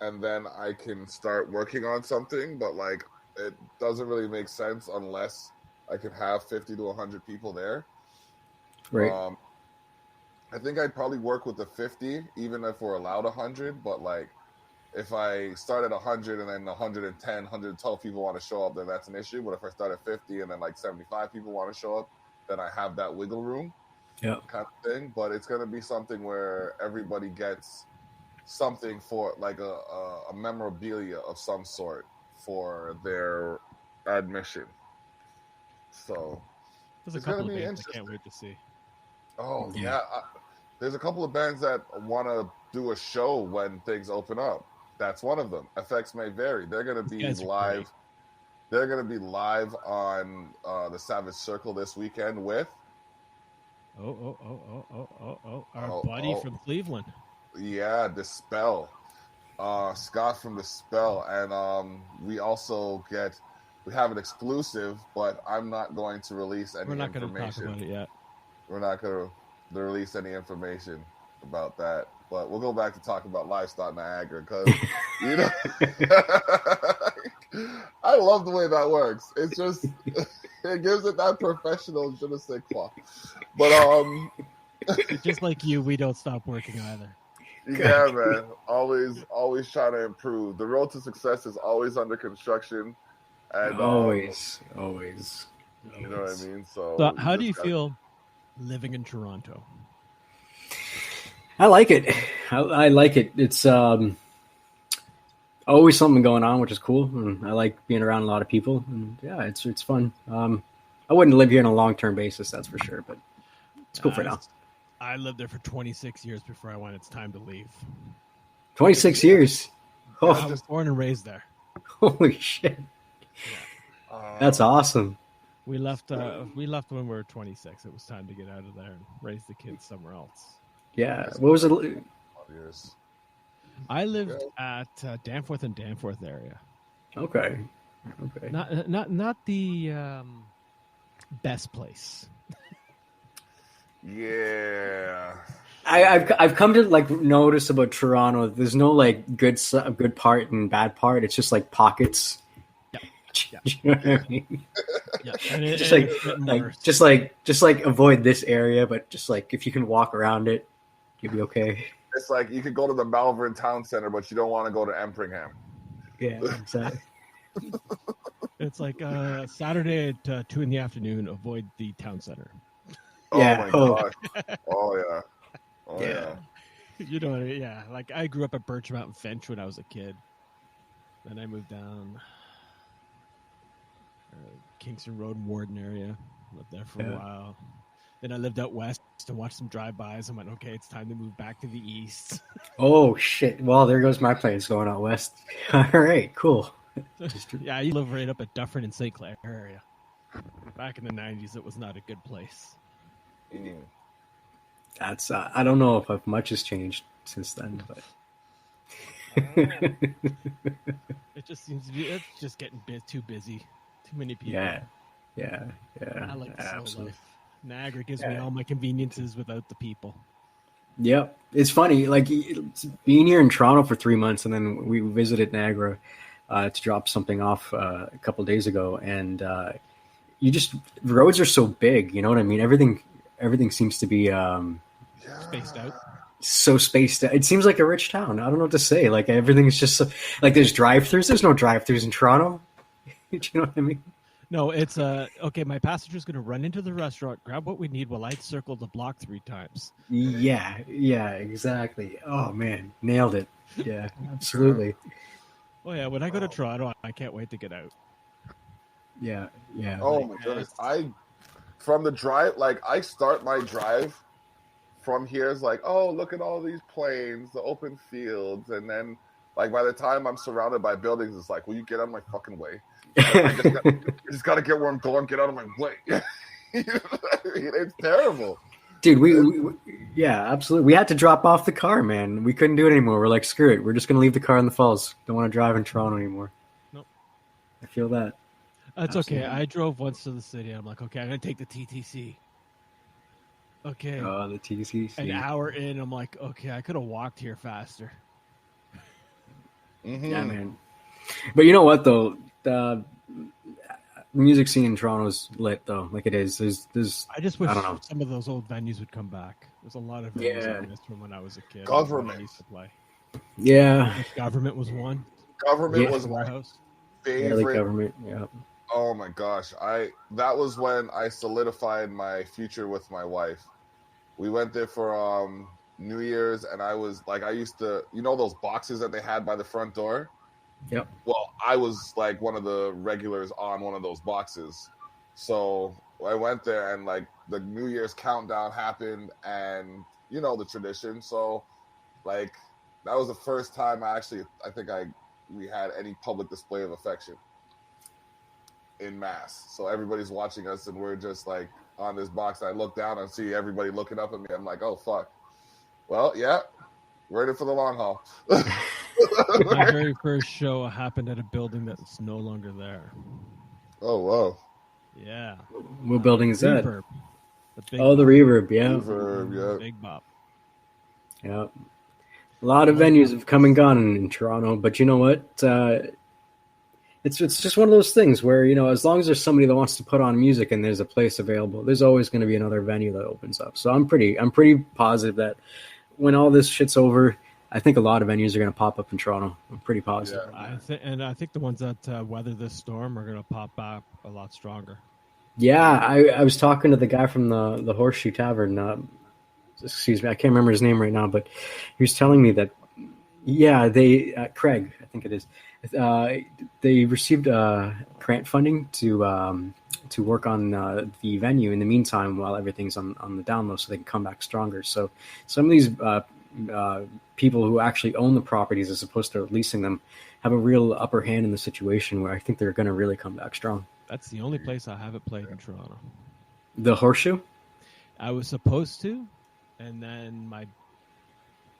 and then I can start working on something. But like, it doesn't really make sense unless I could have 50 to 100 people there. Right. I think I'd probably work with the 50, even if we're allowed 100. But like, if I start at 100 and then 110, 112 people want to show up, then that's an issue. But if I start at 50 and then like 75 people want to show up, then I have that wiggle room, Yeah. kind of thing. But it's going to be something where everybody gets something for, like, a memorabilia of some sort for their admission. So There's a it's going couple to of be bands I interesting. can't wait to see. Oh, Yeah. yeah. There's a couple of bands that want to do a show when things open up. That's one of them. Effects May Vary. They're going to be guys are live. great. They're going to be live on the Savage Circle this weekend with Our buddy from Cleveland. Dispel. Scott from Dispel. And we have an exclusive, but I'm not going to release any information. We're not going to talk about it yet. We're not going to release any information about that. But we'll go back to talk about Livestock Niagara, because, you know, I love the way that works. It's just, it gives it that professional je ne sais quoi. But just like you, we don't stop working either. Yeah, man. Always trying to improve. The road to success is always under construction, and Always. you know what I mean. So how do you feel living in Toronto? I like it. I like it. It's always something going on, which is cool. And I like being around a lot of people. And yeah, it's fun. I wouldn't live here on a long-term basis, that's for sure, but it's cool for now. I lived there for 26 years before I went. It's time to leave. 26 years. Oh, I was born and raised there. Holy shit. Yeah. That's awesome. We left when we were 26. It was time to get out of there and raise the kids somewhere else. Yeah. What was it? I lived at Danforth and Danforth area. Okay. Not the best place. Yeah. I've come to like notice about Toronto. There's no like good part and bad part. It's just like pockets. Yeah. You know what I mean? Yeah. And just like avoid this area, but just like if you can walk around it, you'll be okay. It's like you could go to the Malvern Town Center, but you don't want to go to Empringham. Yeah, exactly. It's like Saturday at 2 p.m. Avoid the town center. Oh my gosh. Oh yeah. You know, yeah. Like I grew up at Birch Mountain Finch when I was a kid. Then I moved down Kingston Road and Warden area. Lived there for a while. Then I lived out west and watched some drive-bys and went, okay, it's time to move back to the east. Oh shit! Well, there goes my plans going out west. All right, cool. Yeah, you live right up at Dufferin and St. Clair area. Back in the 90s, it was not a good place. That's I don't know if much has changed since then, but it just seems to be it's just getting too busy, too many people. Yeah. I like the slow life. Niagara gives me all my conveniences without the people. Yep, it's funny. Like being here in Toronto for 3 months, and then we visited Niagara to drop something off a couple of days ago, and the roads are so big. You know what I mean? Everything seems to be spaced out. So spaced out. It seems like a rich town. I don't know what to say. Like everything is just so, like there's drive-throughs. There's no drive-throughs in Toronto. Do you know what I mean? No, it's okay. My passenger's going to run into the restaurant, grab what we need while I circle the block 3 times. Yeah, exactly. Oh man, nailed it. Yeah, absolutely. Oh yeah, when I go to Toronto, I can't wait to get out. Yeah. Oh my goodness! From the drive, like I start my drive from here is like, oh, look at all these plains, the open fields, and then Like by the time I'm surrounded by buildings, it's like, will you get out of my fucking way? I just got to get where I'm going. Get out of my way. It's terrible. Dude, we yeah, absolutely. We had to drop off the car, man. We couldn't do it anymore. We're like, screw it. We're just going to leave the car in the falls. Don't want to drive in Toronto anymore. Nope. I feel that. That's okay. I drove once to the city. I'm like, okay, I'm going to take the TTC. Okay. The TTC. An hour in, I'm like, okay, I could have walked here faster. Mm-hmm. Yeah, man. But you know what, though? The music scene in Toronto is lit, though. Like it is. There's I just wish I don't know. some of those old venues would come back. There's a lot of venues I missed from when I was a kid. Government. I used to play. Yeah. Government was one. Government was my Warehouse. favorite. Government, yeah. Oh my gosh. That was when I solidified my future with my wife. We went there for New Year's, and I was like, I used to, those boxes that they had by the front door? Yep. Well, I was like one of the regulars on one of those boxes. So I went there, and like the New Year's countdown happened, and the tradition. So like that was the first time I think we had any public display of affection in mass. So everybody's watching us, and we're just like on this box. I look down and see everybody looking up at me. I'm like, oh fuck. Well, yeah, we're in it for the long haul. My very first show happened at a building that's no longer there. Oh wow. Yeah. What building is that? Reverb. The Reverb, yeah. Reverb, yeah. Big Bop. Yeah. A lot of venues have come and gone in Toronto, but you know what? It's just one of those things where, as long as there's somebody that wants to put on music and there's a place available, there's always going to be another venue that opens up. So I'm pretty positive that when all this shit's over, I think a lot of venues are going to pop up in Toronto. I'm pretty positive. Yeah, I think the ones that weather this storm are going to pop up a lot stronger. Yeah, I was talking to the guy from the Horseshoe Tavern. Excuse me, I can't remember his name right now, but he was telling me that, Craig, I think it is. They received grant funding to work on the venue in the meantime while everything's on the down low, so they can come back stronger. So some of these people who actually own the properties as opposed to leasing them have a real upper hand in the situation where I think they're going to really come back strong. That's the only place I haven't played in Toronto. The Horseshoe? I was supposed to, and then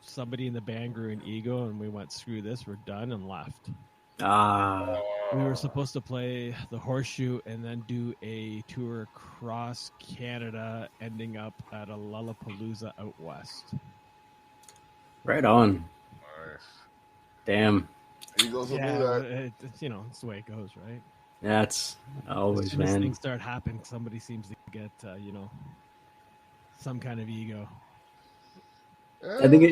somebody in the band grew an ego, and we went, screw this, we're done, and left. We were supposed to play the Horseshoe and then do a tour across Canada, ending up at a Lollapalooza out west. Right on. Nice. Damn. Eagles will do that. It's the way it goes, right? That's always, as soon as man. things start happening, somebody seems to get, some kind of ego. Yeah, I think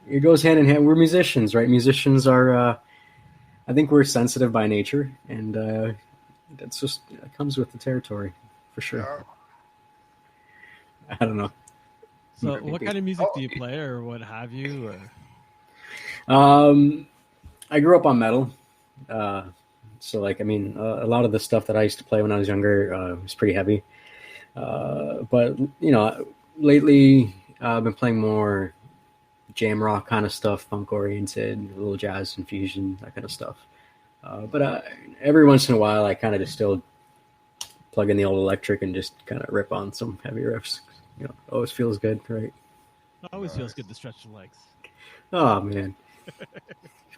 it goes hand in hand. We're musicians, right? Musicians are, I think we're sensitive by nature, and that's just, it comes with the territory, for sure. Yeah. I don't know. So what kind of music do you play, or what have you? I grew up on metal. So, a lot of the stuff that I used to play when I was younger was pretty heavy. But, lately I've been playing more jam rock kind of stuff, funk-oriented, a little jazz infusion, that kind of stuff. But every once in a while, I kind of just still plug in the old electric and just kind of rip on some heavy riffs. Always feels good, right? It always feels good to stretch your legs. Oh, man.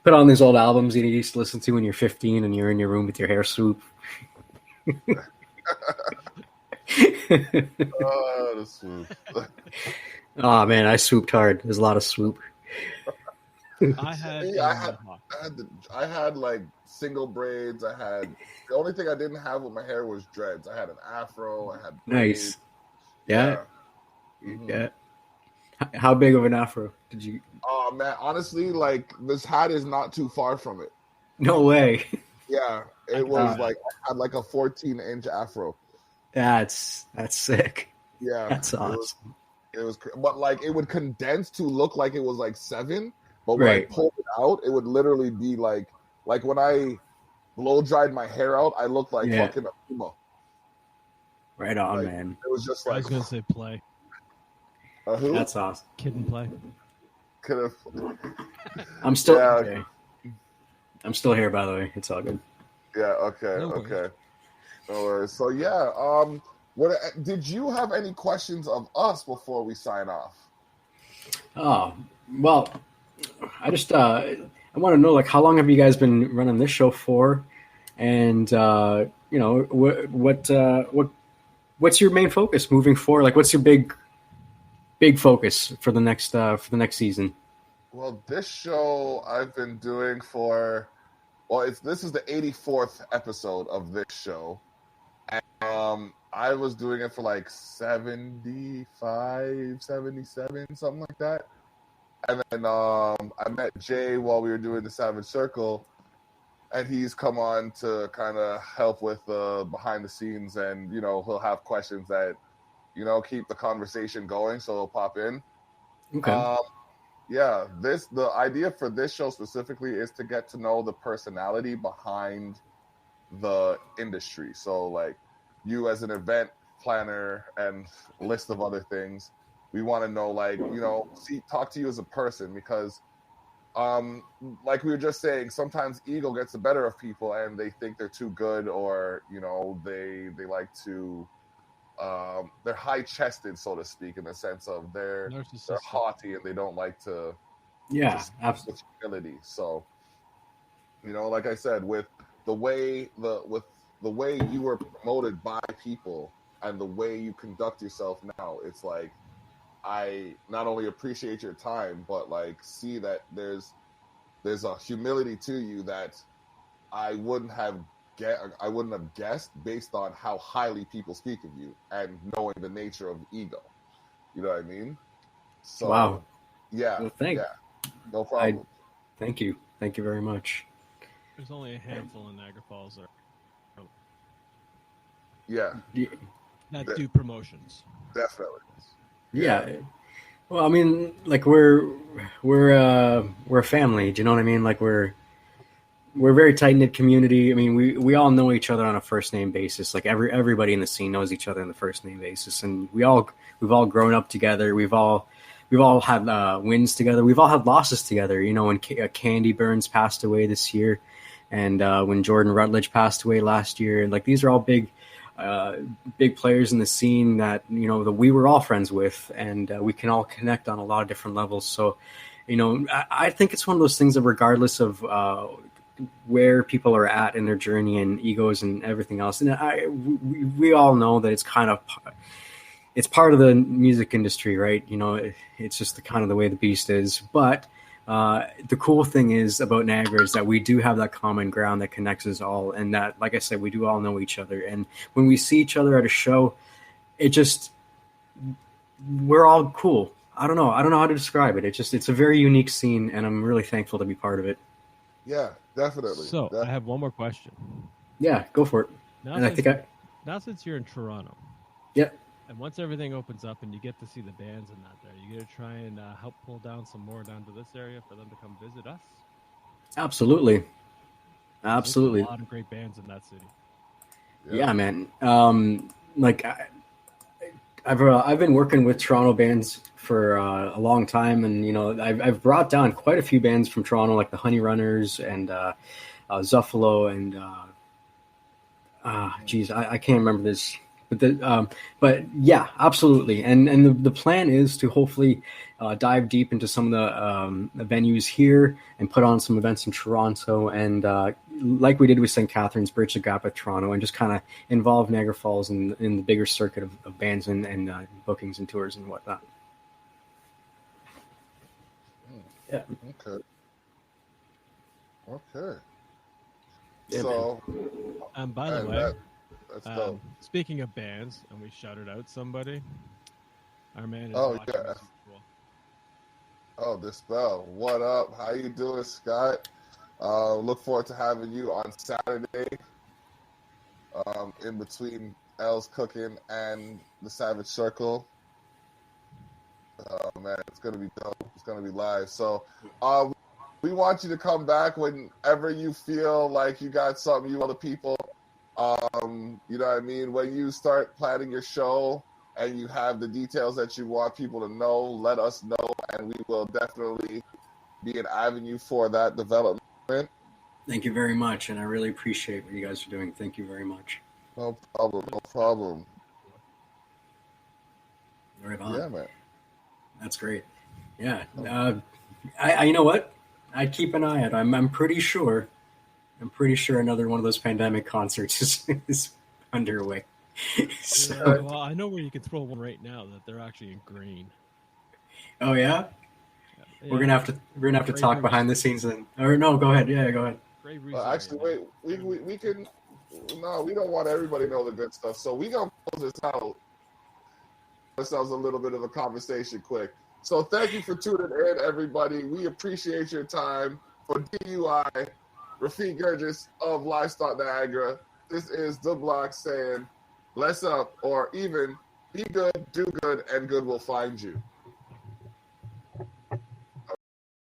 Put on these old albums you used to listen to when you're 15 and you're in your room with your hair swoop. Oh, the swoop. Oh, man, I swooped hard. There's a lot of swoop. I had like single braids. The only thing I didn't have with my hair was dreads. I had an afro. I had braids. Nice. Yeah. Mm-hmm. Yeah. How big of an afro did you? Oh man, honestly, like this hat is not too far from it. No way. Yeah, it was like I had like a 14-inch afro. That's sick. Yeah, that's awesome. It was, but like it would condense to look like it was like 7, but when I pulled it out, it would literally be like when I blow dried my hair out, I looked like fucking a Puma. Right on, man. It was just like I was gonna say play. Who? That's awesome. Kid and play. Could have. I'm still Yeah. okay. I'm still here, by the way. It's all good. Yeah. Okay. No worries. Okay. No worries. So yeah. What did you have any questions of us before we sign off? Oh, well, I just I want to know, like, how long have you guys been running this show for, and what's your main focus moving forward? Like, what's your big focus for the next season? Well, this show I've been doing for this is the 84th episode of this show. And, I was doing it for like 75, 77, something like that. And then I met Jay while we were doing the Savage Circle, and he's come on to kind of help with the behind the scenes, and he'll have questions that keep the conversation going, so he'll pop in. Okay. Yeah, the idea for this show specifically is to get to know the personality behind the industry. So, like, you as an event planner and list of other things, we want to know, like, talk to you as a person, because, like we were just saying, sometimes ego gets the better of people, and they think they're too good, or they like to. They're high-chested, so to speak, in the sense of they're haughty and they don't like to. Yeah, absolutely. With humility. So, like I said, with the way you were promoted by people and the way you conduct yourself now, it's like I not only appreciate your time, but like see that there's a humility to you that I wouldn't have guessed based on how highly people speak of you and knowing the nature of ego. You know what I mean? So, wow. Yeah. Well, thanks. Yeah. No problem. Thank you. Thank you very much. There's only a handful in Niagara Falls that do promotions. Definitely. Yeah. Well, I mean, like we're a family. Do you know what I mean? Like we're a very tight knit community. I mean, we all know each other on a first name basis. Like everybody in the scene knows each other on the first name basis, and we've all grown up together. We've all had wins together. We've all had losses together. When Candy Burns passed away this year, and when Jordan Rutledge passed away last year, and like these are all big players in the scene that that we were all friends with, and we can all connect on a lot of different levels. So, I think it's one of those things that regardless of where people are at in their journey and egos and everything else, and we all know that it's kind of. It's part of the music industry, right? It's just the kind of the way the beast is. But the cool thing is about Niagara is that we do have that common ground that connects us all, and that, like I said, we do all know each other. And when we see each other at a show, we're all cool. I don't know how to describe it. It's a very unique scene, and I'm really thankful to be part of it. Yeah, definitely. So I have one more question. Yeah, go for it. Now since you're in Toronto. Yeah. And once everything opens up and you get to see the bands and that there, you going to try and help pull down some more down to this area for them to come visit us? Absolutely. There's a lot of great bands in that city. Yeah, man. Like I've been working with Toronto bands for a long time, and I've brought down quite a few bands from Toronto, like the Honey Runners and Zuffalo and I can't remember this. But yeah, absolutely. And the plan is to hopefully dive deep into some of the venues here and put on some events in Toronto, and like we did with St. Catharines, bridge the gap at Toronto, and just kind of involve Niagara Falls in the bigger circuit of bands and bookings and tours and whatnot. Yeah. Okay. Yeah, so, by the way. That's dope. Speaking of bands, and we shouted out somebody. Our man is watching yeah. Cool. Oh, Dispel. What up? How you doing, Scott? Look forward to having you on Saturday. In between L's Cooking and the Savage Circle. Oh man, it's gonna be dope. It's gonna be live. So, we want you to come back whenever you feel like you got something you want the people. You know what I mean? When you start planning your show and you have the details that you want people to know, let us know, and we will definitely be an avenue for that development. Thank you very much, and I really appreciate what you guys are doing. Thank you very much. No problem. No problem. Right on. Yeah, man. That's great. Yeah. I you know what? I'd keep an eye out. I'm pretty sure another one of those pandemic concerts is underway. So, Yeah, well, I know where you can throw one right now that they're actually in green. oh yeah? Yeah. We're gonna have to talk behind the scenes then. Or no, go ahead. Yeah, go ahead. Actually, wait. We can. No, we don't want everybody to know the good stuff. So we gonna close this out. Ourselves a little bit of a conversation quick. So thank you for tuning in, everybody. We appreciate your time. For DUI, Rafik Guirguis of Livestock Niagara. This is The Block saying, bless up, or even be good, do good, and good will find you.